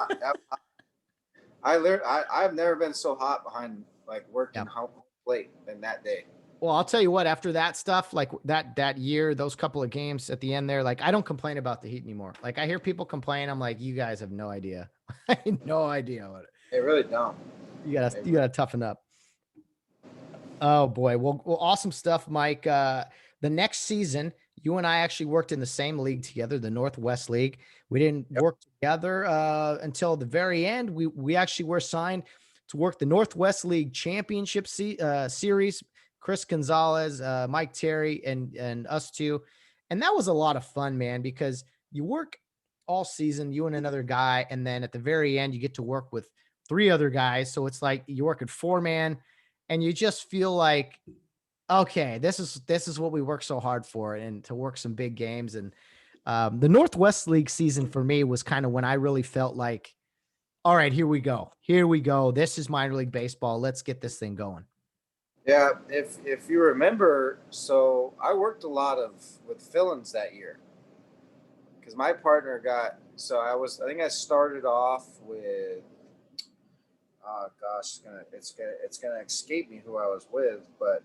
I've never been so hot behind, like, working late than that day. Well, I'll tell you what, after that stuff, like that year, those couple of games at the end there, like, I don't complain about the heat anymore. Like, I hear people complain. I'm like, you guys have no idea. I have no idea what they really don't. You gotta toughen up. Oh boy. Well, awesome stuff, Mike. The next season, you and I actually worked in the same league together, the Northwest League. We didn't work together until the very end. We actually were signed to work the Northwest League Championship Series. Chris Gonzalez, Mike Terry, and us two. And that was a lot of fun, man, because you work all season, you and another guy, and then at the very end, you get to work with 3 other guys. So it's like you work at 4-man, and you just feel like, okay, this is what we work so hard for, and to work some big games. And the Northwest League season for me was kind of when I really felt like, all right, here we go. This is minor league baseball. Let's get this thing going. Yeah, if you remember, so I worked a lot with fill-ins that year because my partner I think I started off with, oh gosh, it's gonna escape me who I was with, but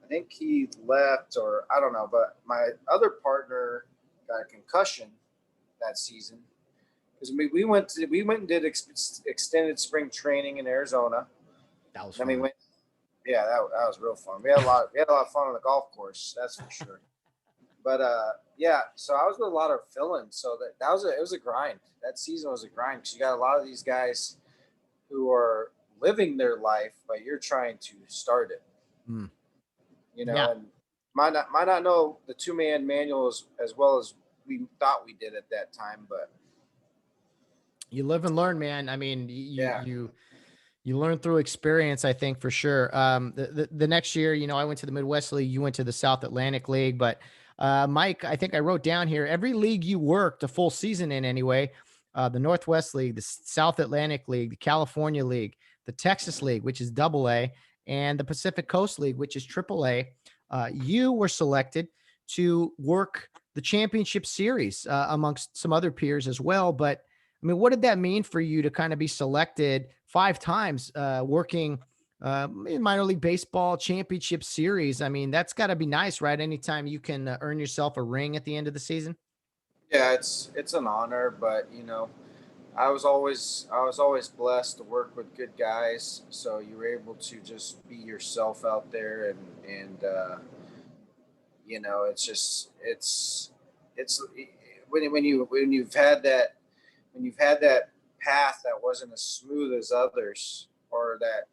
I think he left, or I don't know, but my other partner got a concussion that season because we went and did extended spring training in Arizona. That was fun. Yeah, that was real fun. We had a lot of fun on the golf course, that's for sure. But so I was with a lot of fill-ins. So it was a grind. That season was a grind because you got a lot of these guys who are living their life, but you're trying to start it. And might not know the 2-man manual as well as we thought we did at that time, but you live and learn, man. I mean, you learn through experience, I think, for sure. The next year, I went to the Midwest League, you went to the South Atlantic League, but Mike, I think I wrote down here, every league you worked a full season in anyway, the Northwest League, the South Atlantic League, the California League, the Texas League, which is AA, and the Pacific Coast League, which is AAA, you were selected to work the championship series amongst some other peers as well. But I mean, what did that mean for you to kind of be selected 5 times working in minor league baseball championship series? I mean, that's got to be nice, right? Anytime you can earn yourself a ring at the end of the season. Yeah, it's an honor, but I was always blessed to work with good guys, so you were able to just be yourself out there, and it's just it's when you've had that path that wasn't as smooth as others, or that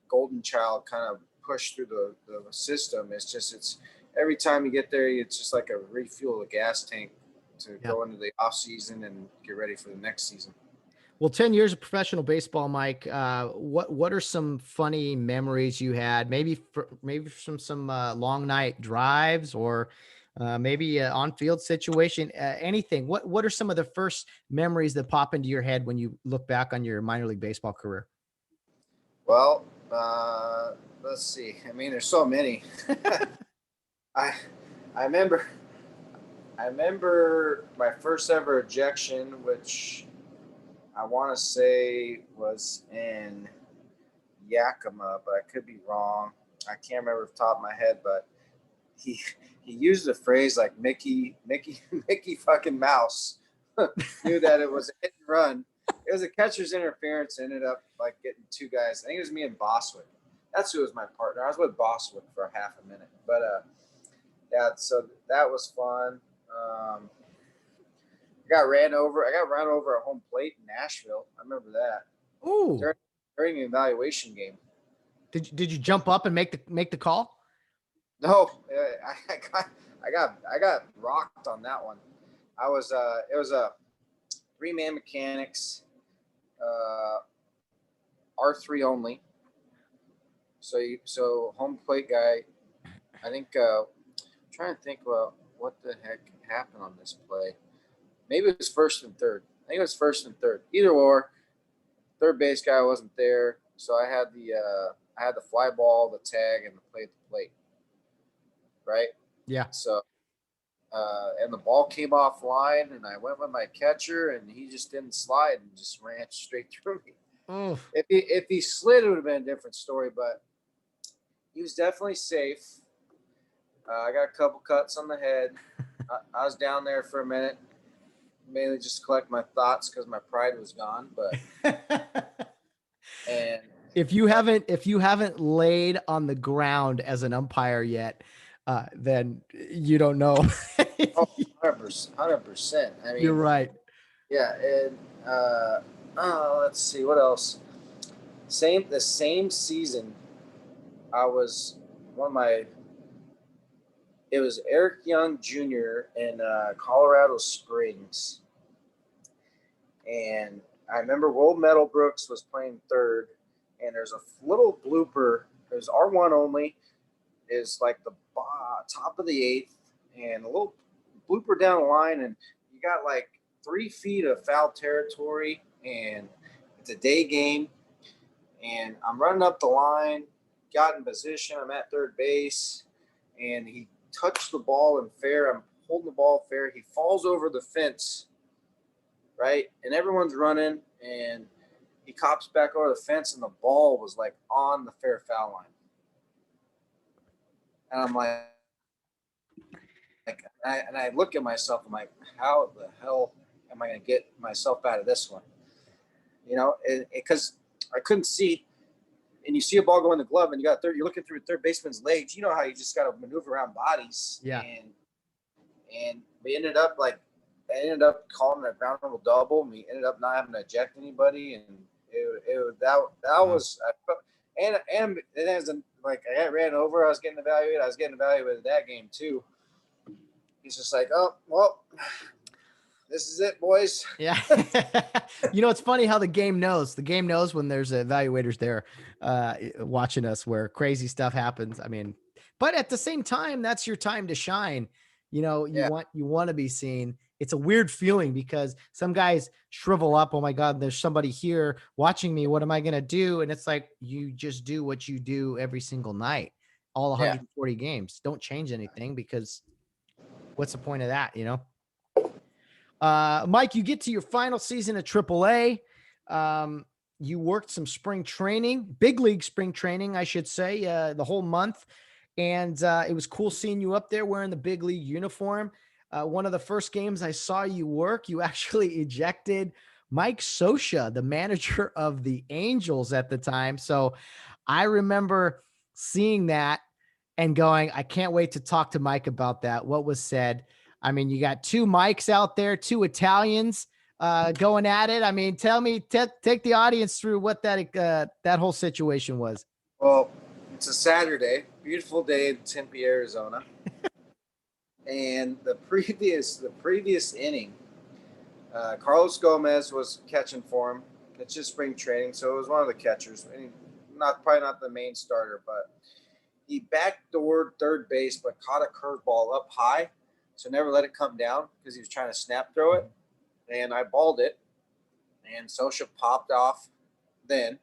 golden child kind of pushed through the system. It's every time you get there, it's just like a refuel the gas tank to Yeah. go into the off season and get ready for the next season. Well, 10 years of professional baseball, Mike. What are some funny memories you had? Maybe from some long night drives, or maybe an on-field situation. Anything. What are some of the first memories that pop into your head when you look back on your minor league baseball career? Well, let's see. I mean, there's so many. I I remember I remember my first ever ejection, which I want to say was in Yakima, but I could be wrong. I can't remember off the top of my head, but he he used the phrase like Mickey Mickey fucking Mouse. Knew that it was a hit and run. It was a catcher's interference. Ended up like getting 2 guys. I think it was me and Boswick. That's who was my partner. I was with Boswick for half a minute, but yeah. So that was fun. I got ran over at home plate in Nashville. I remember that Ooh, during an evaluation game. did you jump up and make the call? No, I got rocked on that one. It was a 3-man mechanics, R3 only. So home plate guy. I think trying to think about what the heck happened on this play. Maybe it was first and third. I think it was first and third. Either or, third base guy wasn't there, so I had the fly ball, the tag, and the play at the plate. Right. Yeah. So and the ball came off line, and I went with my catcher, and he just didn't slide and just ran straight through me. Oh, If he slid, it would have been a different story, but he was definitely safe. I got a couple cuts on the head. I was down there for a minute, mainly just to collect my thoughts because my pride was gone. But and if you haven't laid on the ground as an umpire yet, then you don't know. 100%. I mean, You're right. yeah, and let's see what else. The same season, I was one of my. It was Eric Young Jr. in Colorado Springs, and I remember Will Meadowbrooks was playing third, and there's a little blooper. There's R1 only, is like the top of the 8th, and a little blooper down the line, and you got like 3 feet of foul territory, and it's a day game, and I'm running up the line, got in position, I'm at third base, and he touched the ball in fair. I'm holding the ball fair. He falls over the fence, right? And everyone's running, and he cops back over the fence, and the ball was like on the fair foul line. And I'm like I look at myself. I'm like, how the hell am I going to get myself out of this one? Because I couldn't see. And you see a ball go in the glove, and you're looking through a third baseman's legs. You know how you just got to maneuver around bodies. Yeah. And I ended up calling a ground rule double. And we ended up not having to eject anybody, and that was and it hasn't like I got ran over. I was getting evaluated that game too. He's just like, oh well, this is it, boys. Yeah. It's funny how the game knows when there's evaluators there watching us where crazy stuff happens. I mean, But at the same time, that's your time to shine. You know, Yeah. you want to be seen. It's a weird feeling because some guys shrivel up. Oh my God, there's somebody here watching me. What am I going to do? And it's like, you just do what you do every single night, all 140 games. Don't change anything, because what's the point of that? You know? Mike, you get to your final season at AAA. You worked some spring training, big league spring training, I should say, the whole month. And it was cool seeing you up there wearing the big league uniform. One of the first games I saw you work, you actually ejected Mike Scioscia, the manager of the Angels at the time. So I remember seeing that and going, I can't wait to talk to Mike about that. What was said? I mean, you got two Mikes out there, two Italians going at it. I mean, take the audience through what that whole situation was. Well, it's a Saturday, beautiful day in Tempe, Arizona, and the previous inning, Carlos Gomez was catching for him. It's just spring training, so it was one of the catchers. Probably not the main starter, but he backdoored third base, but caught a curveball up high, so never let it come down because he was trying to snap throw it, and I balled it, and Scioscia popped off. Then,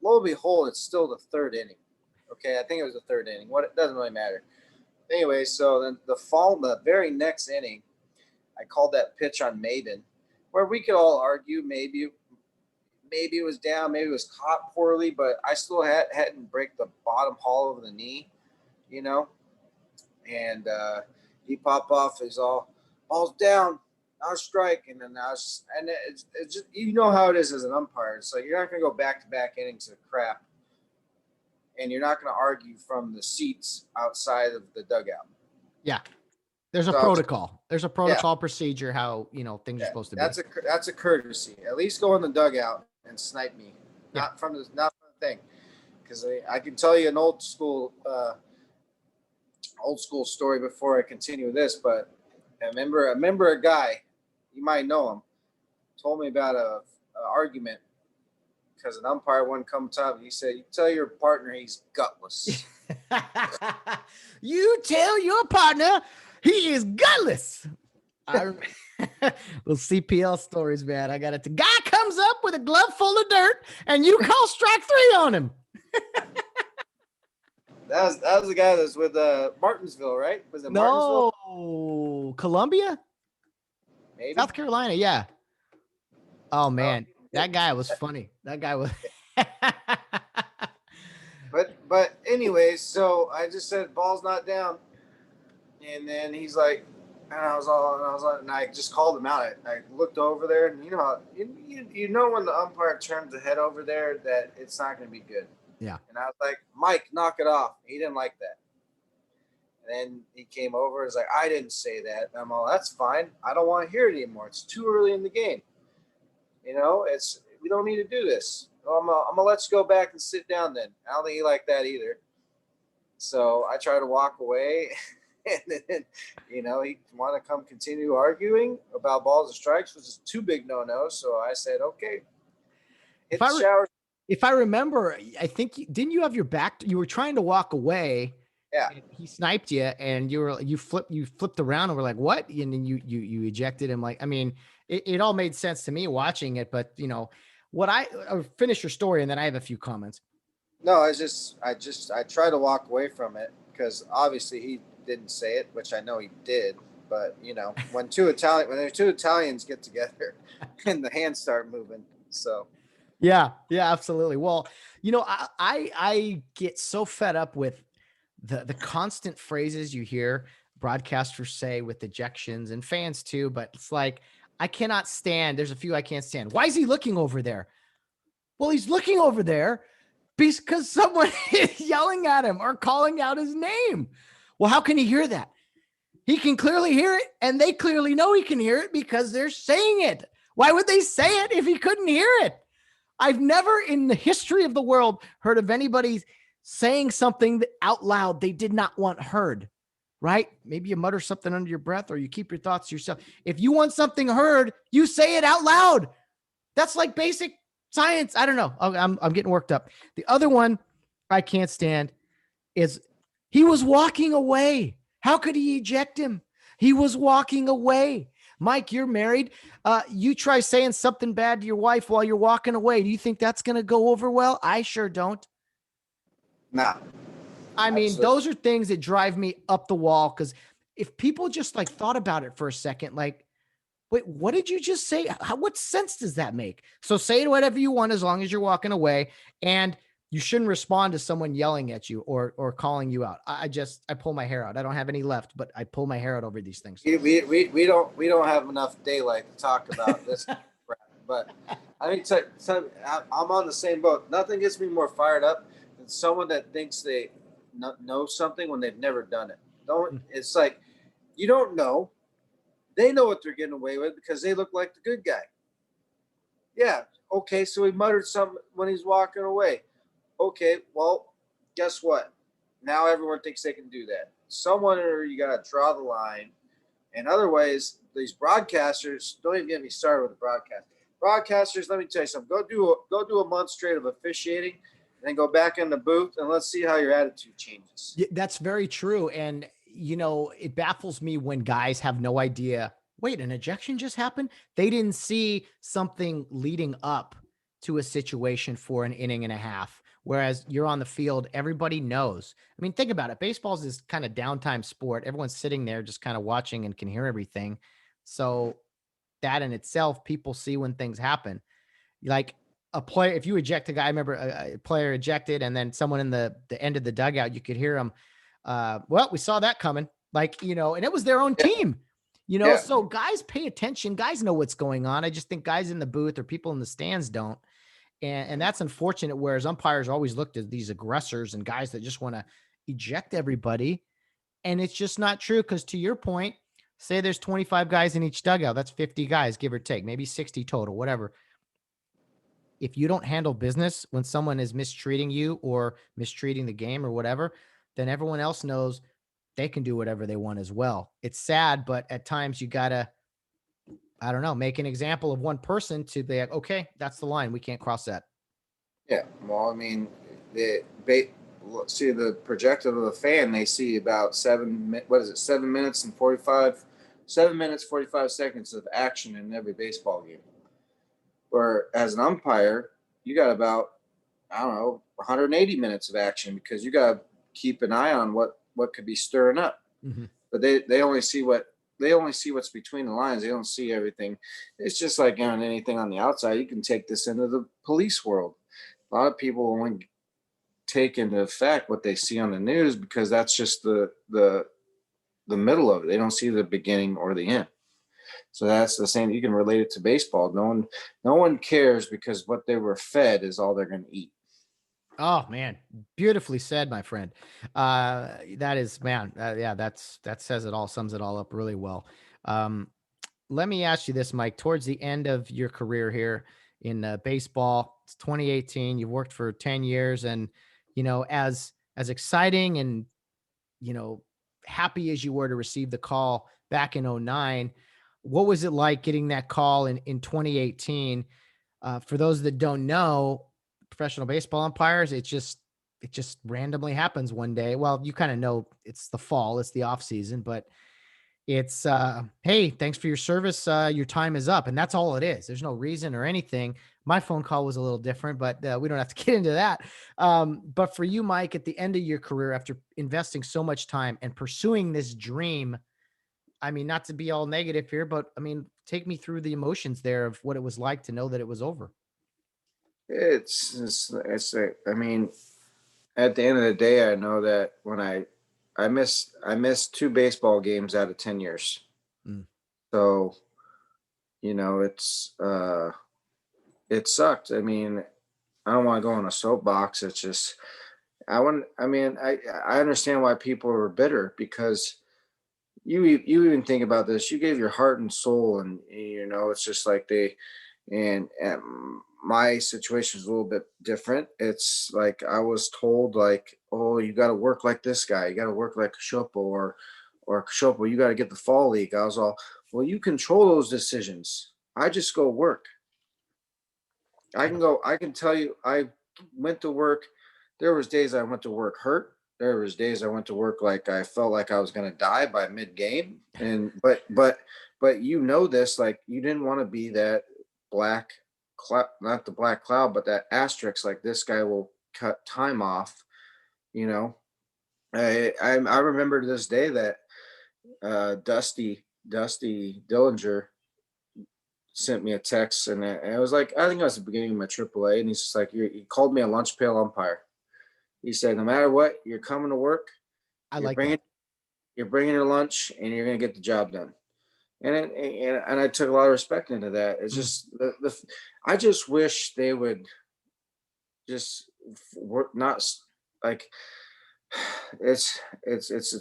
lo and behold, it's still the third inning. Okay, I think it was the third inning. It doesn't really matter. Anyway, so then the very next inning, I called that pitch on Maiden, where we could all argue maybe it was down, maybe it was caught poorly, but I still hadn't break the bottom hollow of the knee, you know. And he popped off. He's all, ball's down, not a strike, and then it's just, you know how it is as an umpire. So you're not gonna go back-to-back innings of crap, and you're not gonna argue from the seats outside of the dugout. Yeah. There's a protocol. There's a protocol procedure how, things are supposed to be. That's a courtesy. At least go in the dugout and snipe me, not from the thing. Because I can tell you an old school story before I continue this. But I remember a guy, you might know him, told me about a argument because an umpire wouldn't come up. He said, "You tell your partner he's gutless." You tell your partner he is gutless. Those CPL stories, man. I got it. The guy comes up with a glove full of dirt, and you call strike 3 on him. That was the guy that's with Martinsville, right? Was it Martinsville? No, Columbia, maybe South Carolina. Yeah. Oh man, that guy was funny. That guy was. But anyways, so I just said ball's not down, and then he's like, and I just called him out. I looked over there, and you know when the umpire turns the head over there that it's not going to be good. Yeah. And I was like, Mike, knock it off. He didn't like that. And then he came over. He's like, I didn't say that. And I'm all, that's fine. I don't want to hear it anymore. It's too early in the game. We don't need to do this. I'm gonna let you go back and sit down then. I don't think he liked that either. So I tried to walk away, and then he wanted to come continue arguing about balls and strikes, which is two big no-nos. So I said, okay, hit the shower. If I remember, I think didn't you have your back? You were trying to walk away. Yeah. He sniped you, and you flipped around and were like, what? And then you ejected him. Like, I mean, it all made sense to me watching it, but I'll finish your story and then I have a few comments. No, I try to walk away from it because obviously he didn't say it, which I know he did. But when two Italians get together and the hands start moving, so. Yeah, absolutely. Well, I get so fed up with the constant phrases you hear broadcasters say with ejections and fans too, but it's like, I cannot stand. There's a few I can't stand. Why is he looking over there? Well, he's looking over there because someone is yelling at him or calling out his name. Well, how can he hear that? He can clearly hear it, and they clearly know he can hear it because they're saying it. Why would they say it if he couldn't hear it? I've never in the history of the world heard of anybody saying something out loud they did not want heard. Right? Maybe you mutter something under your breath or you keep your thoughts to yourself. If you want something heard, you say it out loud. That's like basic science. I don't know. I'm getting worked up. The other one I can't stand is He was walking away. How could he eject him? He was walking away. Mike, you're married. You try saying something bad to your wife while you're walking away. Do you think that's going to go over well? I sure don't. Nah, I mean, absolutely. those are things that drive me up the wall, because if people just like thought about it for a second, like, wait, what did you just say? What sense does that make? So say whatever you want as long as you're walking away, and you shouldn't respond to someone yelling at you or calling you out. I pull my hair out. I don't have any left, but I pull my hair out over these things. We don't have enough daylight to talk about this crap. But I mean, I'm on the same boat. Nothing gets me more fired up than someone that thinks they know something when they've never done it. It's like, you don't know. They know what they're getting away with because they look like the good guy. Yeah. Okay. So he muttered something when he's walking away. Okay. Well, guess what? Now everyone thinks they can do that. Somewhere you got to draw the line. And otherwise, these broadcasters, don't even get me started with the broadcast. Broadcasters, let me tell you something. Go do a month straight of officiating, and then go back in the booth, and let's see how your attitude changes. Yeah, that's very true. And, it baffles me when guys have no idea. Wait, an ejection just happened? They didn't see something leading up to a situation for an inning and a half. Whereas you're on the field, everybody knows. I mean, think about it. Baseball's this kind of downtime sport. Everyone's sitting there just kind of watching and can hear everything. So that in itself, people see when things happen. Like a player, if you eject a guy, I remember a player ejected, and then someone in the end of the dugout, you could hear him. Well, we saw that coming. Like, and it was their own team. Yeah. So guys pay attention. Guys know what's going on. I just think guys in the booth or people in the stands don't. And that's unfortunate, whereas umpires always looked at these aggressors and guys that just want to eject everybody. And it's just not true, because to your point, say there's 25 guys in each dugout. That's 50 guys, give or take, maybe 60 total, whatever. If you don't handle business when someone is mistreating you or mistreating the game or whatever, then everyone else knows they can do whatever they want as well. It's sad, but at times you got to, I don't know, make an example of one person to be like, okay, that's the line. We can't cross that. Yeah. Well, I mean, see the projected of the fan, they see about 7 minutes and 45 seconds of action in every baseball game. Or as an umpire, you got about, I don't know, 180 minutes of action, because you got to keep an eye on what could be stirring up. Mm-hmm. But they only see what's between the lines. They don't see everything. It's just like on anything on the outside. You can take this into the police world. A lot of people only take into effect what they see on the news, because that's just the middle of it. They don't see the beginning or the end. So that's the same. You can relate it to baseball. No one cares, because what they were fed is all they're going to eat. Oh man, beautifully said, my friend. That is, man. Yeah, that says it all, sums it all up really well. Let me ask you this, Mike. Towards the end of your career here in baseball, it's 2018. You've worked for 10 years, and as exciting and happy as you were to receive the call back in 2009, what was it like getting that call in 2018? For those that don't know, professional baseball umpires, it just randomly happens one day. Well, you kind of know it's the fall, it's the off season, but it's hey, thanks for your service. Your time is up. And that's all it is. There's no reason or anything. My phone call was a little different, but we don't have to get into that. But for you, Mike, at the end of your career, after investing so much time and pursuing this dream, I mean, not to be all negative here, but I mean, take me through the emotions there of what it was like to know that it was over. I mean, at the end of the day, I know that when I missed 2 baseball games out of 10 years. Mm. So, it sucked. I mean, I don't want to go on a soapbox. It's just, I understand why people are bitter, because you even think about this. You gave your heart and soul, and it's just like and my situation is a little bit different. It's like I was told, like, oh, you got to work like this guy. You got to work like Cascioppo, or Cascioppo, you got to get the fall league. I was all, well, you control those decisions. I just go work. I can tell you, I went to work. There was days I went to work hurt. there was days I went to work like I felt like I was going to die by mid game. And but you know this, like you didn't want to be that black cloud, not the black cloud, but that asterisk. Like this guy will cut time off. You know, I remember to this day that Dusty Dillinger sent me a text, and it was like I think it was the beginning of my AAA, and he's just like he called me a lunch pail umpire. He said, no matter what, you're coming to work. I You're like bringing that. you're bringing your lunch, and you're gonna get the job done. And I took a lot of respect into that. It's Mm. just I just wish they would just work not like it's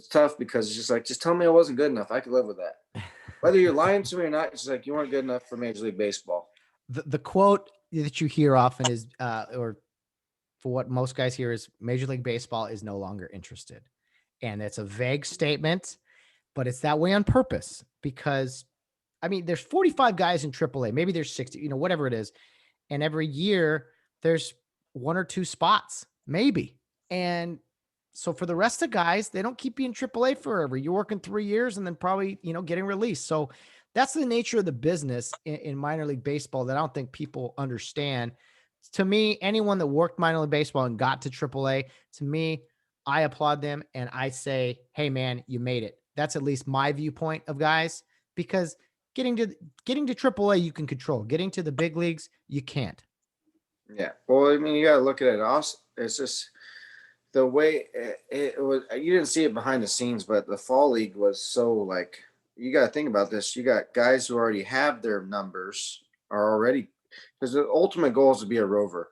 tough because it's just like just tell me I wasn't good enough. I could live with that. Whether you're lying to me or not, it's like you weren't good enough for Major League Baseball. The quote that you hear often is, or for what most guys hear is Major League Baseball is no longer interested. And it's a vague statement, but it's that way on purpose because I mean, there's 45 guys in AAA, maybe there's 60, whatever it is. And every year there's one or two spots, maybe. And so for the rest of guys, they don't keep you in AAA forever. You're working 3 years and then probably, getting released. So that's the nature of the business in minor league baseball that I don't think people understand. To me, anyone that worked minor league baseball and got to AAA, to me, I applaud them and I say, hey man, you made it. That's at least my viewpoint of guys, because getting to AAA, you can control. Getting to the big leagues, you can't. Yeah. Well, I mean, you got to look at it also. It's just the way it was. You didn't see it behind the scenes, but the fall league was so like you got to think about this. You got guys who already have their numbers are already because the ultimate goal is to be a rover.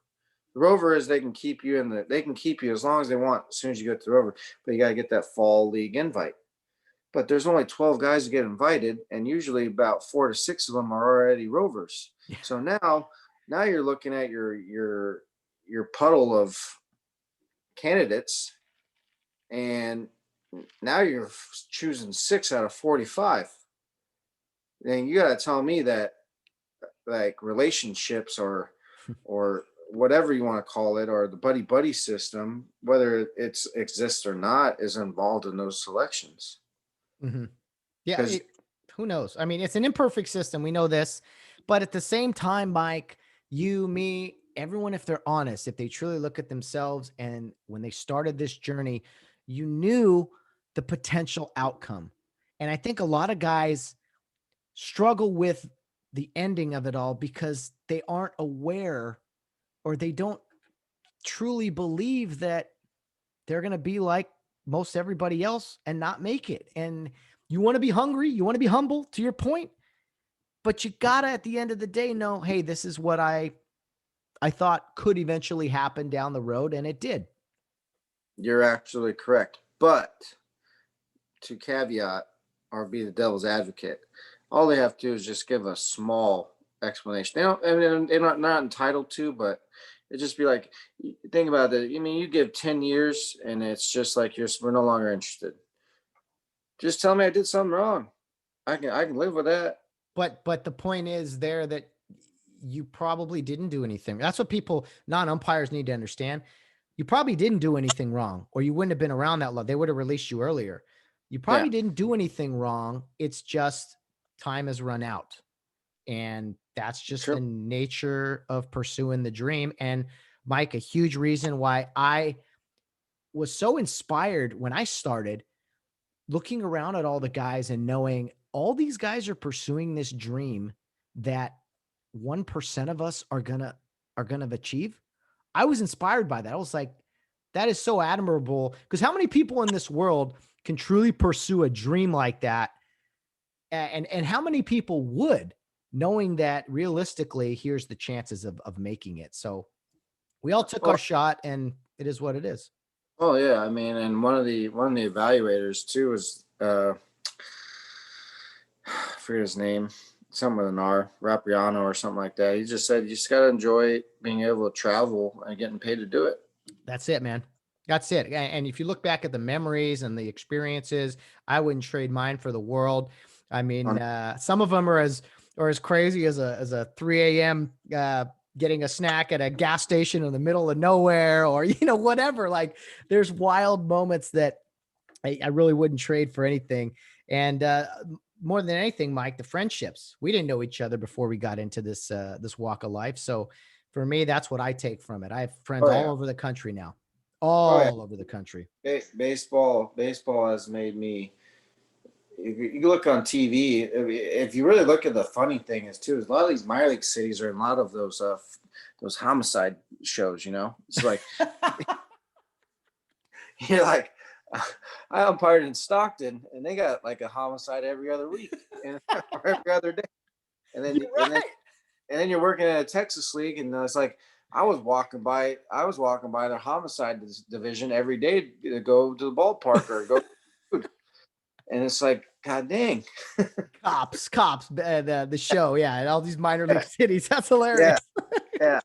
The rover is they can keep you they can keep you as long as they want as soon as you get to the rover, but you got to get that fall league invite. But there's only 12 guys that get invited, and usually about 4 to 6 of them are already rovers. Yeah. So now you're looking at your puddle of candidates, and now you're choosing 6 out of 45. And you got to tell me that like relationships or whatever you want to call it, or the buddy system, whether it exists or not, is involved in those selections. Mm-hmm. Yeah. Because Who knows? I mean, it's an imperfect system. We know this, but at the same time, Mike, you, me, everyone, if they're honest, if they truly look at themselves and when they started this journey, you knew the potential outcome. And I think a lot of guys struggle with the ending of it all because they aren't aware or they don't truly believe that they're going to be like most everybody else and not make it. And you want to be hungry, you want to be humble, to your point, but you gotta at the end of the day know, hey, this is what I thought could eventually happen down the road, and it did. you're absolutely correct. But to caveat or be the devil's advocate, all they have to do is just give a small explanation. They don't, I mean, they're not entitled to, but it just be like, think about it. I mean, you give 10 years and it's just like we're no longer interested. Just tell me I did something wrong. I can live with that. But the point is there that you probably didn't do anything. That's what people, non-umpires, need to understand. You probably didn't do anything wrong, or you wouldn't have been around that long. They would have released you earlier. You probably didn't do anything wrong. It's just time has run out. And that's just True. the nature of pursuing the dream. And Mike, a huge reason why I was so inspired when I started looking around at all the guys and knowing all these guys are pursuing this dream that 1% of us are gonna achieve. I was inspired by that. I was like, that is so admirable, because how many people in this world can truly pursue a dream like that? And how many people would, knowing that realistically, here's the chances of making it. So we all took our shot, and it is what it is. Oh yeah, I mean, and one of the evaluators too was I forget his name, something with an R, Rapriano or something like that. He just said you just got to enjoy being able to travel and getting paid to do it. That's it, man. That's it. And if you look back at the memories and the experiences, I wouldn't trade mine for the world. I mean, some of them are as crazy as a 3 a.m. getting a snack at a gas station in the middle of nowhere, or, whatever. Like, there's wild moments that I really wouldn't trade for anything. And more than anything, Mike, the friendships. We didn't know each other before we got into this walk of life. So for me, that's what I take from it. I have friends Oh all yeah. over the country now, Oh yeah. all over the country. Baseball has made me. You look on TV. If you really look at the funny thing is too, is a lot of these minor league cities are in a lot of those homicide shows. It's like you're like, I umpired in Stockton, and they got like a homicide every other week and or every other day, and then You're right. and then you're working at a Texas league, and it's like I was walking by the homicide division every day to go to the ballpark or go, and it's like, God dang. Cops, the show, yeah, and all these minor league cities. That's hilarious. Yeah.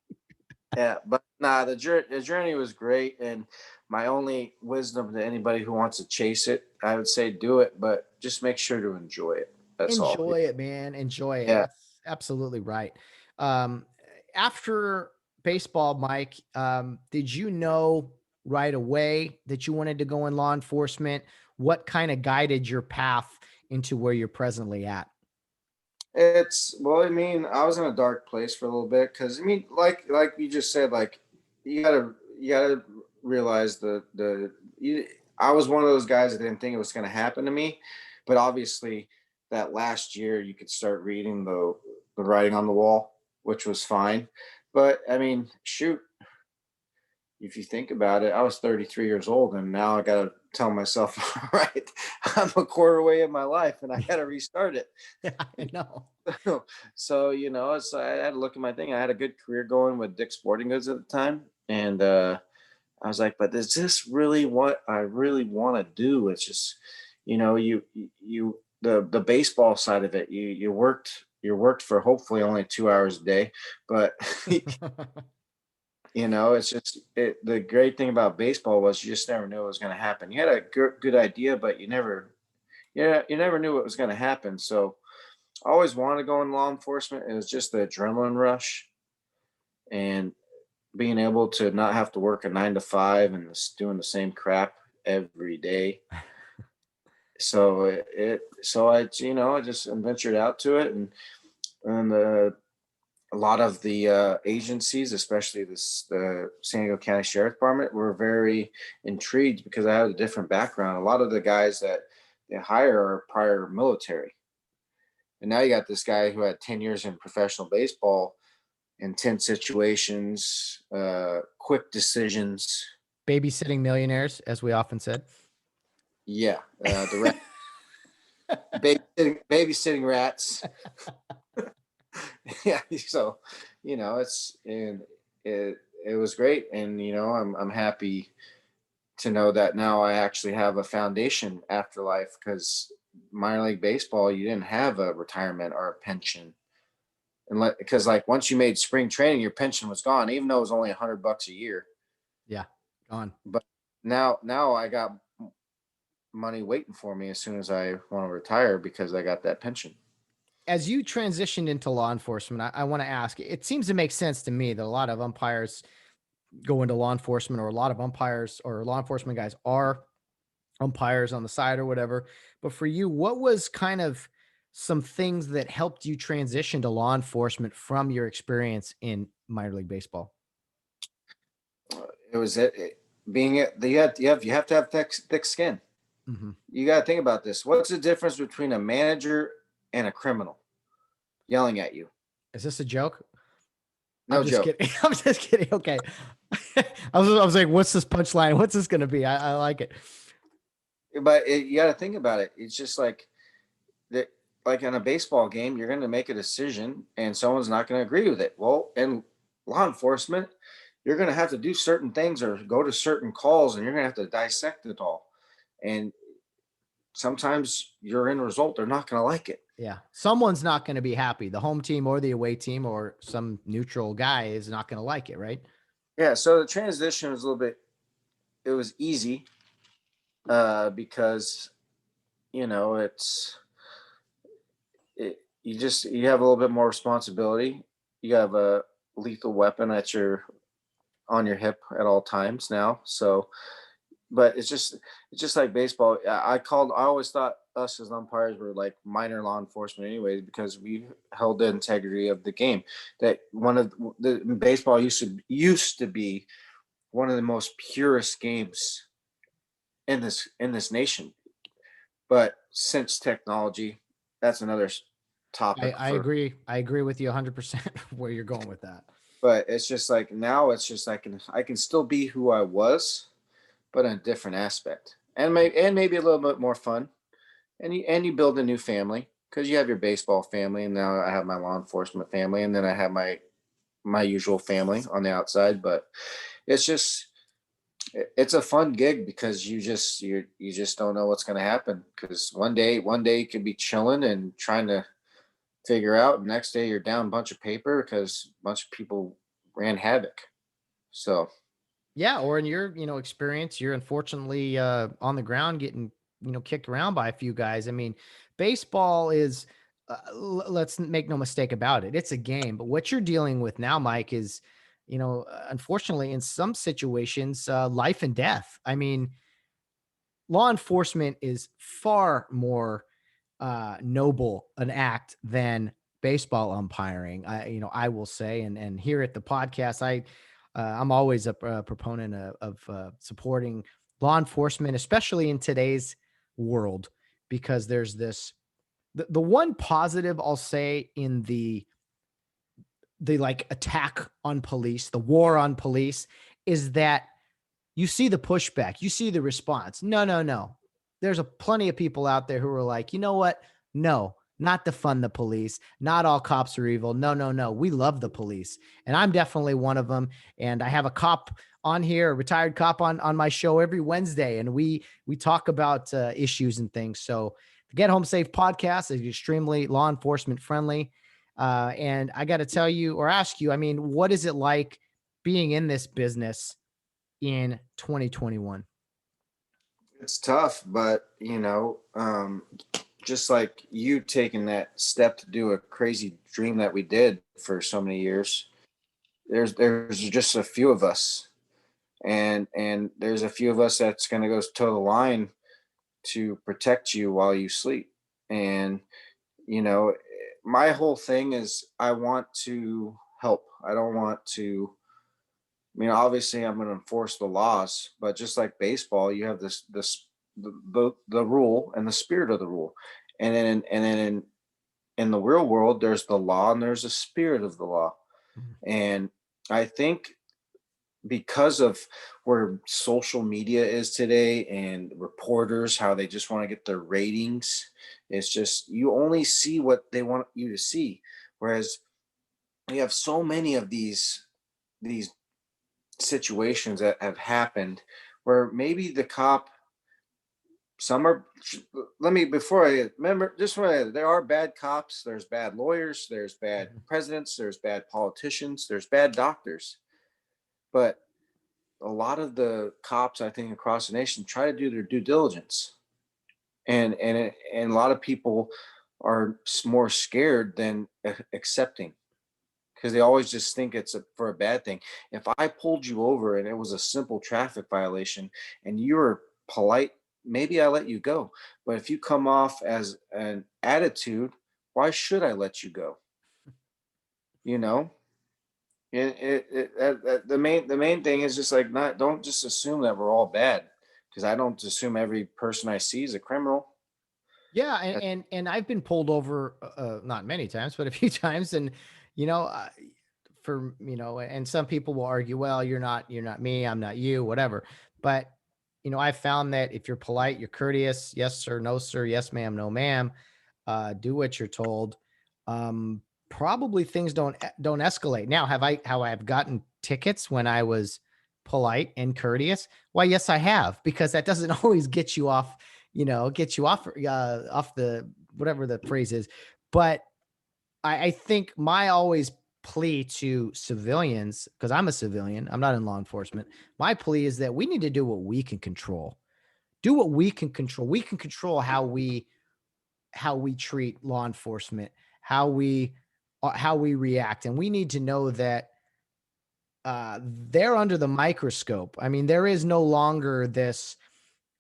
But nah, the journey was great, and my only wisdom to anybody who wants to chase it, I would say do it, but just make sure to enjoy it. That's all. Enjoy it, man. Enjoy it. Yeah. That's absolutely right. Um, After baseball, Mike, did you know right away that you wanted to go in law enforcement? What kind of guided your path into where you're presently at? Well, I mean, I was in a dark place for a little bit because I mean, like you just said, like you gotta realize I was one of those guys that didn't think it was going to happen to me, but obviously that last year you could start reading the writing on the wall, which was fine. But I mean, shoot, if you think about it, I was 33 years old, and now I got to tell myself, all right, I'm a quarter way in my life, and I got to restart it. I know. So I had to look at my thing. I had a good career going with Dick's Sporting Goods at the time, and I was like, but is this really what I really want to do? It's just, the baseball side of it. You worked for hopefully only 2 hours a day, but it's just the great thing about baseball was you just never knew what was going to happen. You had a good idea, but you never knew what was going to happen. So I always wanted to go in law enforcement. It was just the adrenaline rush and being able to not have to work a 9 to 5 and just doing the same crap every day. So I just ventured out to it, and a lot of the agencies, especially the San Diego County Sheriff Department, were very intrigued because I had a different background. A lot of the guys that they hire are prior military. And now you got this guy who had 10 years in professional baseball, intense situations, quick decisions. Babysitting millionaires, as we often said. Yeah. Babysitting rats. Yeah. So, it was great. And, I'm happy to know that now I actually have a foundation after life, because minor league baseball, you didn't have a retirement or a pension. And because once you made spring training, your pension was gone, even though it was only $100 a year. Yeah. Gone. But now I got money waiting for me as soon as I want to retire, because I got that pension. As you transitioned into law enforcement, I want to ask, it seems to make sense to me that a lot of umpires go into law enforcement, or a lot of umpires or law enforcement guys are umpires on the side or whatever. But for you, what was kind of some things that helped you transition to law enforcement from your experience in minor league baseball? It was being it. You have to have thick skin. Mm-hmm. You got to think about this. What's the difference between a manager and a criminal yelling at you? Is this a joke? No I'm just joke. kidding. I'm just kidding. Okay. I was like, what's this punchline? What's this going to be? I like it. But you got to think about it. It's just like that. Like in a baseball game, you're going to make a decision, and someone's not going to agree with it. Well, in law enforcement, you're going to have to do certain things or go to certain calls, and you're going to have to dissect it all. And sometimes your end result, they're not going to like it. Yeah. Someone's not going to be happy. The home team or the away team or some neutral guy is not going to like it, right? Yeah. So the transition was it was easy because, you have a little bit more responsibility. You have lethal weapon on your hip at all times now. So, but it's just like baseball. I always thought us as umpires were like minor law enforcement anyways, because we held the integrity of the game. That one of the baseball used to be one of the most purest games in this nation. But since technology, that's another topic I for. agree. I agree with you 100% where you're going with that. But it's just like now, it's just I can still be who I was, but in a different aspect, and maybe a little bit more fun. And you build a new family because you have your baseball family, and now I have my law enforcement family, and then I have my usual family on the outside. But it's just it's a fun gig because you just don't know what's going to happen, because one day you could be chilling and trying to figure out, and next day you're down a bunch of paper because a bunch of people ran havoc. So Yeah, or in your, experience, you're unfortunately on the ground getting, kicked around by a few guys. I mean, baseball is let's make no mistake about it. It's a game, but what you're dealing with now, Mike, is, unfortunately in some situations, life and death. I mean, law enforcement is far more noble an act than baseball umpiring. I will say, and here at the podcast, I'm always a proponent of supporting law enforcement, especially in today's world, because there's the one positive I'll say in the like attack on police, the war on police, is that you see the pushback, you see the response. No, no, no. There's plenty of people out there who are like, you know what? No, not defund the police. Not all cops are evil. No, no, no. We love the police. And I'm definitely one of them. And I have a cop on here, a retired cop on my show every Wednesday. And we talk about issues and things. So the Get Home Safe podcast is extremely law enforcement friendly. And I got to tell you or ask you, I mean, what is it like being in this business in 2021? it's tough, but just like you taking that step to do a crazy dream that we did for so many years, there's just a few of us, and there's a few of us that's going to go toe the line to protect you while you sleep. And you know, my whole thing is I want to help. I don't want to. I mean, obviously, I'm going to enforce the laws, but just like baseball, you have the rule and the spirit of the rule, and then in the real world, there's the law and there's the spirit of the law. Mhm. And I think because of where social media is today and reporters, how they just want to get their ratings, it's just you only see what they want you to see. Whereas we have so many of these situations that have happened where maybe the cop, some are, let me, before I remember, just when there are bad cops, there's bad lawyers, there's bad Mhm. presidents, there's bad politicians, there's bad doctors. But a lot of the cops, I think, across the nation try to do their due diligence, and a lot of people are more scared than accepting, because they always just think for a bad thing. If I pulled you over and it was a simple traffic violation and you were polite, maybe I let you go. But if you come off as an attitude, why should I let you go? You know, the main thing is just like, not, don't just assume that we're all bad, because I don't assume every person I see is a criminal. Yeah, and That- I've been pulled over, not many times, but a few times, and you know, uh, and some people will argue, well, you're not me, I'm not you, whatever. But I found that if you're polite, you're courteous, yes sir, no sir, yes ma'am, no ma'am, do what you're told. Um, Probably things don't escalate. Now, how I've gotten tickets when I was polite and courteous? Why, yes, I have, because that doesn't always get you off, get you off the whatever the phrase is. But I think my always plea to civilians, because I'm a civilian, I'm not in law enforcement. My plea is that we need to do what we can control. Do what we can control. We can control how we treat law enforcement, how we react, and we need to know that. they're under the microscope. I mean, there is no longer this.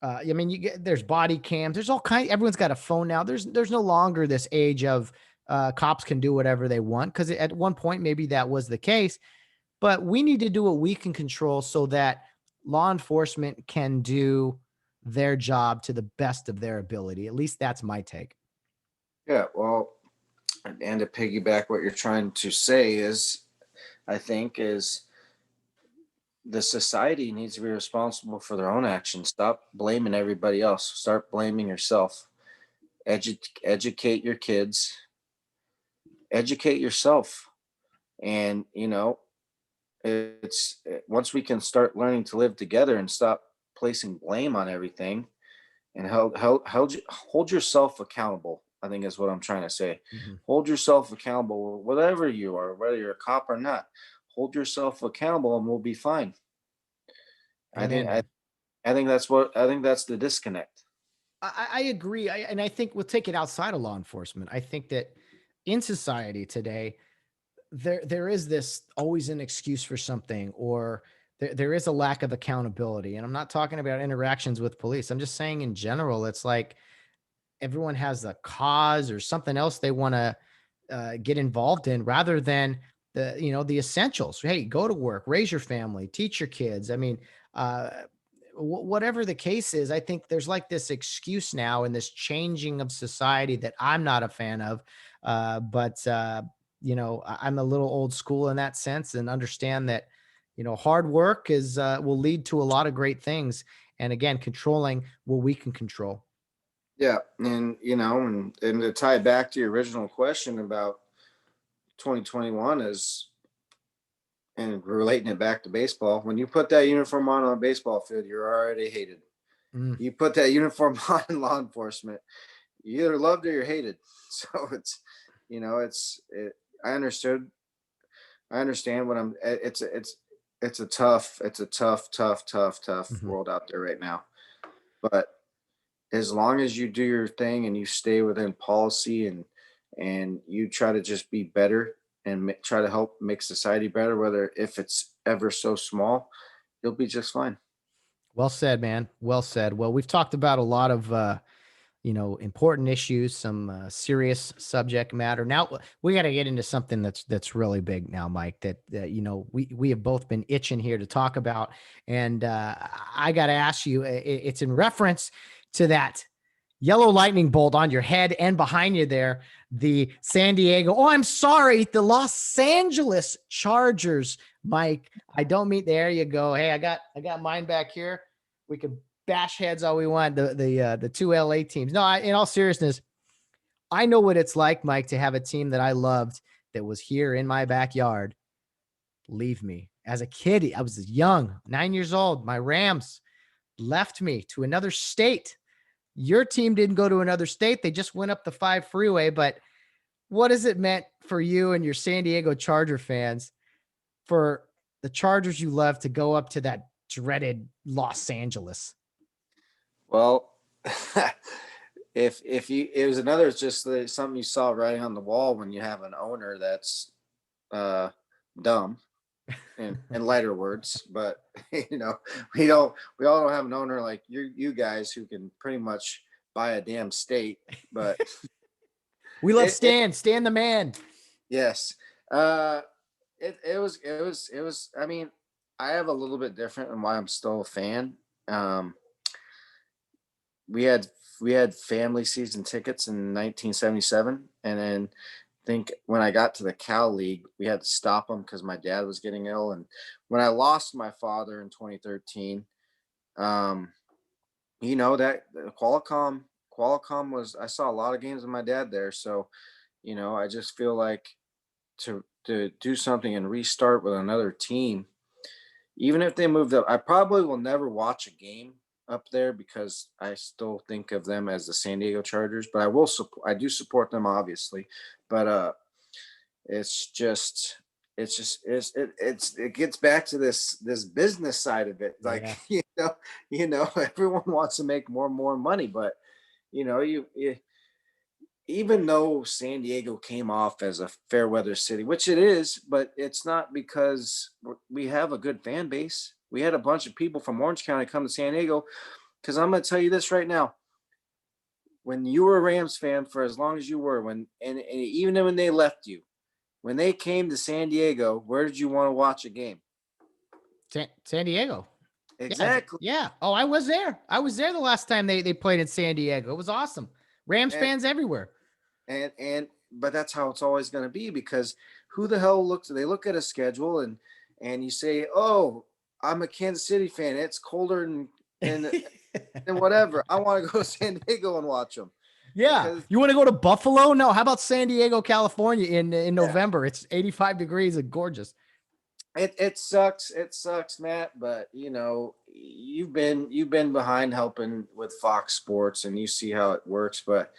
I mean, there's body cams. There's all kind. Everyone's got a phone now. There's no longer this age of cops can do whatever they want, because at one point maybe that was the case. But we need to do what we can control so that law enforcement can do their job to the best of their ability. At least that's my take. Yeah, well, and to piggyback what you're trying to say is, I think, is the society needs to be responsible for their own actions. Stop blaming everybody else. Start blaming yourself. Educate your kids. Educate yourself. And, it's once we can start learning to live together and stop placing blame on everything and hold yourself accountable, I think is what I'm trying to say. Mhm. Hold yourself accountable, whatever you are, whether you're a cop or not. Hold yourself accountable, and we'll be fine. I Amen, think I, man. I think that's the disconnect. I agree. And I think we'll take it outside of law enforcement. I think that in society today, there is this always an excuse for something, or there is a lack of accountability. And I'm not talking about interactions with police. I'm just saying in general, it's like everyone has a cause or something else they want to get involved in, rather than the essentials. Hey, go to work, raise your family, teach your kids. I mean, uh, whatever the case is, I think there's like this excuse now and this changing of society that I'm not a fan of. But I'm a little old school in that sense, and understand that hard work is will lead to a lot of great things. And again, controlling what we can control. Yeah, and and to tie back to your original question about 2021 is, and relating it back to baseball, when you put that uniform on a baseball field, you're already hated. Mm. You put that uniform on in law enforcement, you either loved or you're hated. So it's, I understood. I understand what I'm. It's a tough Mhm. world out there right now. But as long as you do your thing and you stay within policy, and you try to just be better and try to help make society better, whether if it's ever so small, you'll be just fine. Well said, man. Well said. Well, we've talked about a lot of important issues, some serious subject matter. Now we got to get into something that's really big now, Mike. That we have both been itching here to talk about, and I got to ask you. It's in reference to that yellow lightning bolt on your head and behind you there, the San Diego. Oh, I'm sorry, the Los Angeles Chargers, Mike. I don't mean. There you go. Hey, I got mine back here. We could bash heads all we want. The two LA teams. No, in all seriousness, I know what it's like, Mike, to have a team that I loved that was here in my backyard leave me. As a kid, I was young, 9 years old. My Rams left me to another state. Your team didn't go to another state. They just went up the 5 freeway. But what has it meant for you and your San Diego Charger fans for the Chargers you love to go up to that dreaded Los Angeles? Well, if you, it was another, it's just something you saw writing on the wall when you have an owner that's uh dumb, in lighter words. But we all don't have an owner like you guys who can pretty much buy a damn state. But We love it Stan the man. yes, it was I mean, I have a little bit different and why I'm still a fan. um we had we had family season tickets in 1977, and then I think when I got to the Cal League, we had to stop them because my dad was getting ill. And when I lost my father in 2013, um, that Qualcomm was, I saw a lot of games with my dad there. So, I just feel like to do something and restart with another team, even if they moved up, I probably will never watch a game up there because I still think of them as the San Diego Chargers. But I do support them, obviously. But it's just it gets back to this business side of it. Like, Yeah. everyone wants to make more and more money, but you even though San Diego came off as a fair weather city, which it is, but it's not because we have a good fan base. We had a bunch of people from Orange County come to San Diego. Because I'm going to tell you this right now. When you were a Rams fan for as long as you were, and even when they left you, when they came to San Diego, where did you want to watch a game? San Diego. Exactly. Yeah. Oh, I was there. I was there the last time they played in San Diego. It was awesome. Rams fans everywhere. But that's how it's always going to be, because who the hell they look at a schedule and you say, oh, I'm a Kansas City fan. It's colder and whatever. I want to go to San Diego and watch them. Yeah. Because you want to go to Buffalo? No. How about San Diego, California in November? It's 85 degrees and gorgeous. It sucks. It sucks, Matt. But you've been behind helping with Fox Sports, and you see how it works. But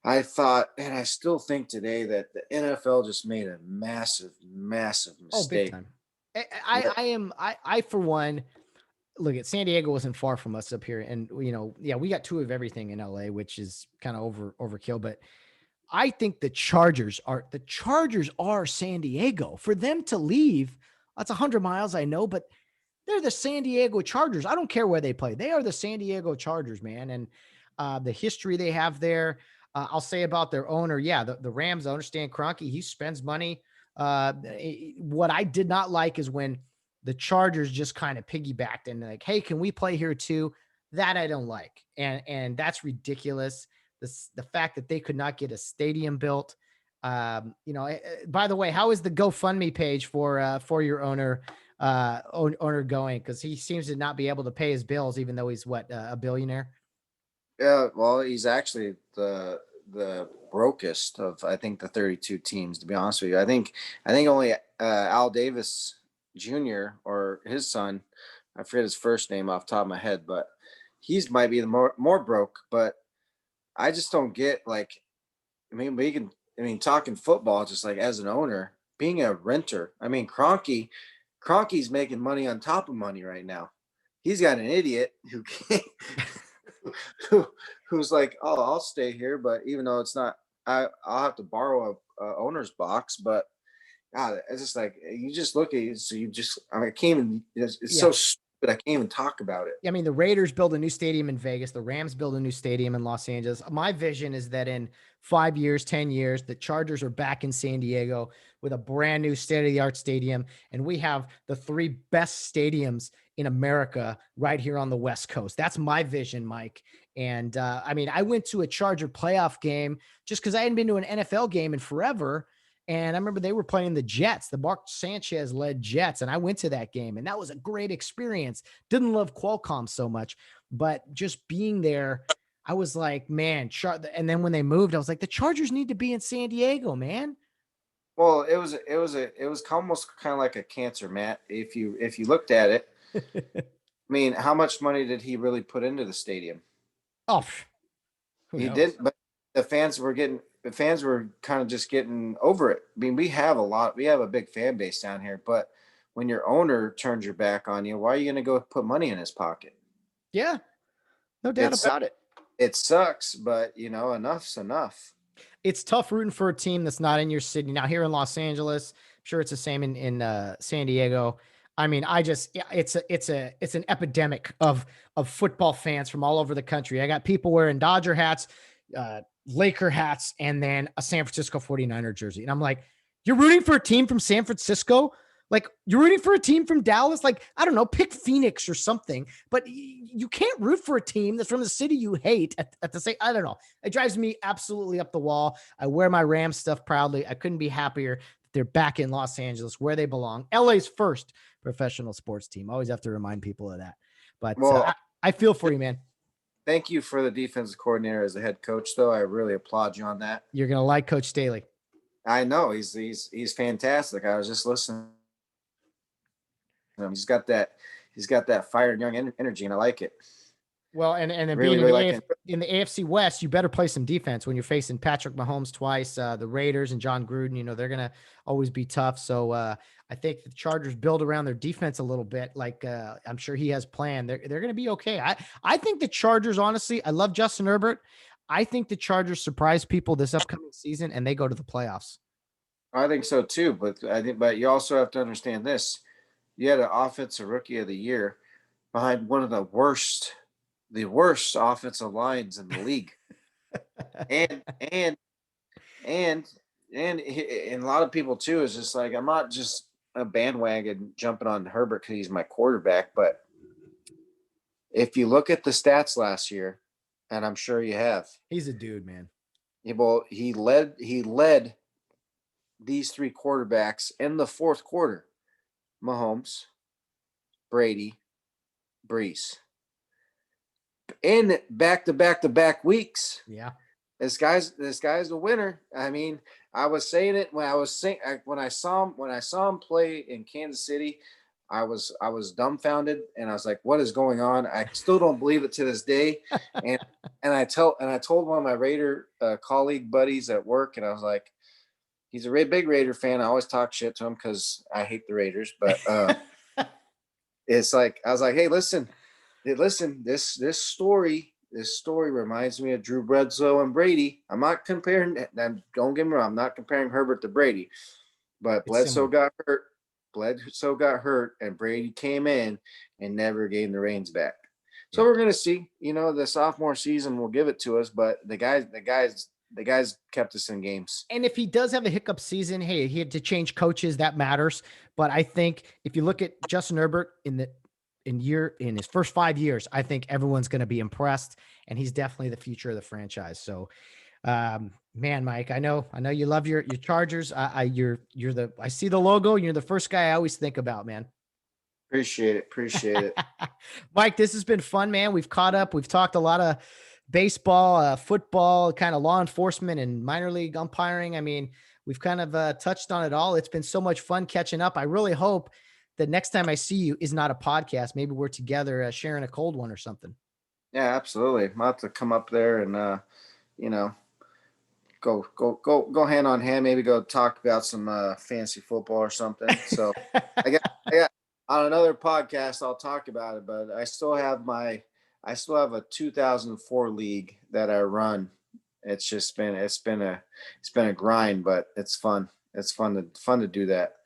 I thought, and I still think today, that the NFL just made a massive, massive mistake. Oh, big time. I for one, look at San Diego wasn't far from us up here. And, we got two of everything in LA, which is kind of overkill. But I think the Chargers are San Diego. For them to leave, that's 100 miles, I know, but they're the San Diego Chargers. I don't care where they play. They are the San Diego Chargers, man. And the history they have there. I'll say about their owner. Yeah, the Rams, I understand Kroenke, he spends money. What I did not like is when the Chargers just kind of piggybacked and like, hey, can we play here too? That I don't like. And that's ridiculous. The fact that they could not get a stadium built. By the way, how is the GoFundMe page for your owner going? Because he seems to not be able to pay his bills, even though he's a billionaire. Yeah, well, he's actually the brokest of, I think, the 32 teams, to be honest with you. I think only Al Davis Jr. or his son, I forget his first name off the top of my head, but he's might be the more broke. But I just don't get, talking football, just like as an owner, being a renter. I mean, Kroenke's making money on top of money right now. He's got an idiot who can't. Who's like, oh, I'll stay here, but even though it's not, I'll have to borrow a owner's box. But God, it's just like, you just look at it, so I can't even. It's so stupid. I can't even talk about it. I mean, the Raiders build a new stadium in Vegas. The Rams build a new stadium in Los Angeles. My vision is that in 5 years, 10 years, the Chargers are back in San Diego with a brand new state-of-the-art stadium, and we have the 3 best stadiums in America right here on the West Coast. That's my vision, Mike. And I went to a Charger playoff game just because I hadn't been to an NFL game in forever. And I remember they were playing the Jets, the Mark Sanchez led Jets. And I went to that game, and that was a great experience. Didn't love Qualcomm so much, but just being there, I was like, man, and then when they moved, I was like, the Chargers need to be in San Diego, man. Well, it was almost kind of like a cancer, Matt. If you looked at it, I mean, how much money did he really put into the stadium? Oh, he did, but the fans were kind of just getting over it. I mean, we have a big fan base down here, but when your owner turns your back on you, why are you going to go put money in his pocket? Yeah, no doubt about it. It sucks, but enough's enough. It's tough rooting for a team that's not in your city. Now here in Los Angeles, I'm sure it's the same in San Diego. I mean, it's an epidemic of football fans from all over the country. I got people wearing Dodger hats, Laker hats, and then a San Francisco 49er jersey. And I'm like, you're rooting for a team from San Francisco? Like, you're rooting for a team from Dallas? Like, I don't know, pick Phoenix or something. But you can't root for a team that's from the city you hate at the same. I don't know. It drives me absolutely up the wall. I wear my Rams stuff proudly. I couldn't be happier that they're back in Los Angeles where they belong. LA's first professional sports team. Always have to remind people of that. But I feel for you, man. Thank you for the defensive coordinator as the head coach, though. I really applaud you on that. You're going to like Coach Staley. I know. He's fantastic. I was just listening. He's got that fire and young energy, and I like it. Well, and then really, being in the AFC West, you better play some defense when you're facing Patrick Mahomes twice, the Raiders and John Gruden. They're going to always be tough. So I think the Chargers build around their defense a little bit. Like I'm sure he has planned. They're going to be okay. I think the Chargers, honestly, I love Justin Herbert. I think the Chargers surprise people this upcoming season and they go to the playoffs. I think so too, but you also have to understand this. You had an offensive rookie of the year behind one of the worst offensive lines in the league. and and and and a lot of people too is just like, I'm not just a bandwagon jumping on Herbert because he's my quarterback, but if you look at the stats last year, and I'm sure you have, He's a dude, man. he led these three quarterbacks in the fourth quarter: Mahomes, Brady, Brees, in back weeks. Yeah. This guy's the winner. I mean, I was saying it when I saw him play in Kansas City. I was dumbfounded, and I was like, "What is going on?" I still don't believe it to this day. And I told one of my Raider colleague buddies at work, and I was like, he's a big Raider fan. I always talk shit to him because I hate the Raiders, but it's like, I was like, "Hey, listen, this story reminds me of Drew Bledsoe and Brady. I'm not comparing. Don't get me wrong. I'm not comparing Herbert to Brady, but Bledsoe got hurt, and Brady came in and never gave the reins back. So we're gonna see. The sophomore season will give it to us, but the guys kept us in games. And if he does have a hiccup season, hey, he had to change coaches. That matters. But I think if you look at Justin Herbert in his first 5 years, I think everyone's going to be impressed, and he's definitely the future of the franchise. So, man, Mike, I know you love your Chargers. I see the logo, and you're the first guy I always think about, man. Appreciate it. Mike, this has been fun, man. We've caught up. We've talked a lot of baseball, football, kind of law enforcement and minor league umpiring. I mean, we've kind of touched on it all. It's been so much fun catching up. I really hope that next time I see you is not a podcast. Maybe we're together sharing a cold one or something. Yeah, absolutely. I'll have to come up there and, go hand on hand, maybe go talk about some fantasy football or something. So I got on another podcast, I'll talk about it, but I still have a 2004 league that I run. It's been a grind, but it's fun. It's fun to do that.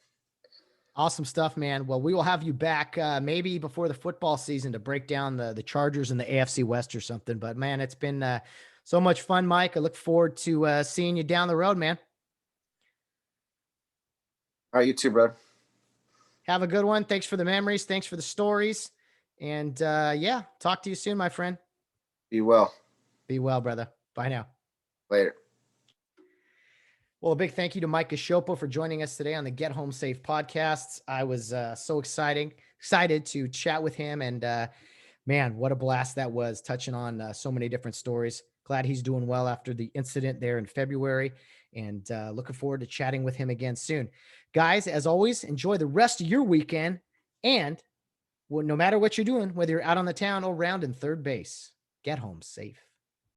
Awesome stuff, man. Well, we will have you back maybe before the football season to break down the Chargers and the AFC West or something. But, man, it's been so much fun, Mike. I look forward to seeing you down the road, man. All right, you too, brother. Have a good one. Thanks for the memories. Thanks for the stories. And, talk to you soon, my friend. Be well. Be well, brother. Bye now. Later. Well, a big thank you to Mike Cascioppo for joining us today on the Get Home Safe podcast. I was so excited to chat with him, and man, what a blast that was, touching on so many different stories. Glad he's doing well after the incident there in February, and looking forward to chatting with him again soon. Guys, as always, enjoy the rest of your weekend, and no matter what you're doing, whether you're out on the town or round in third base, get home safe.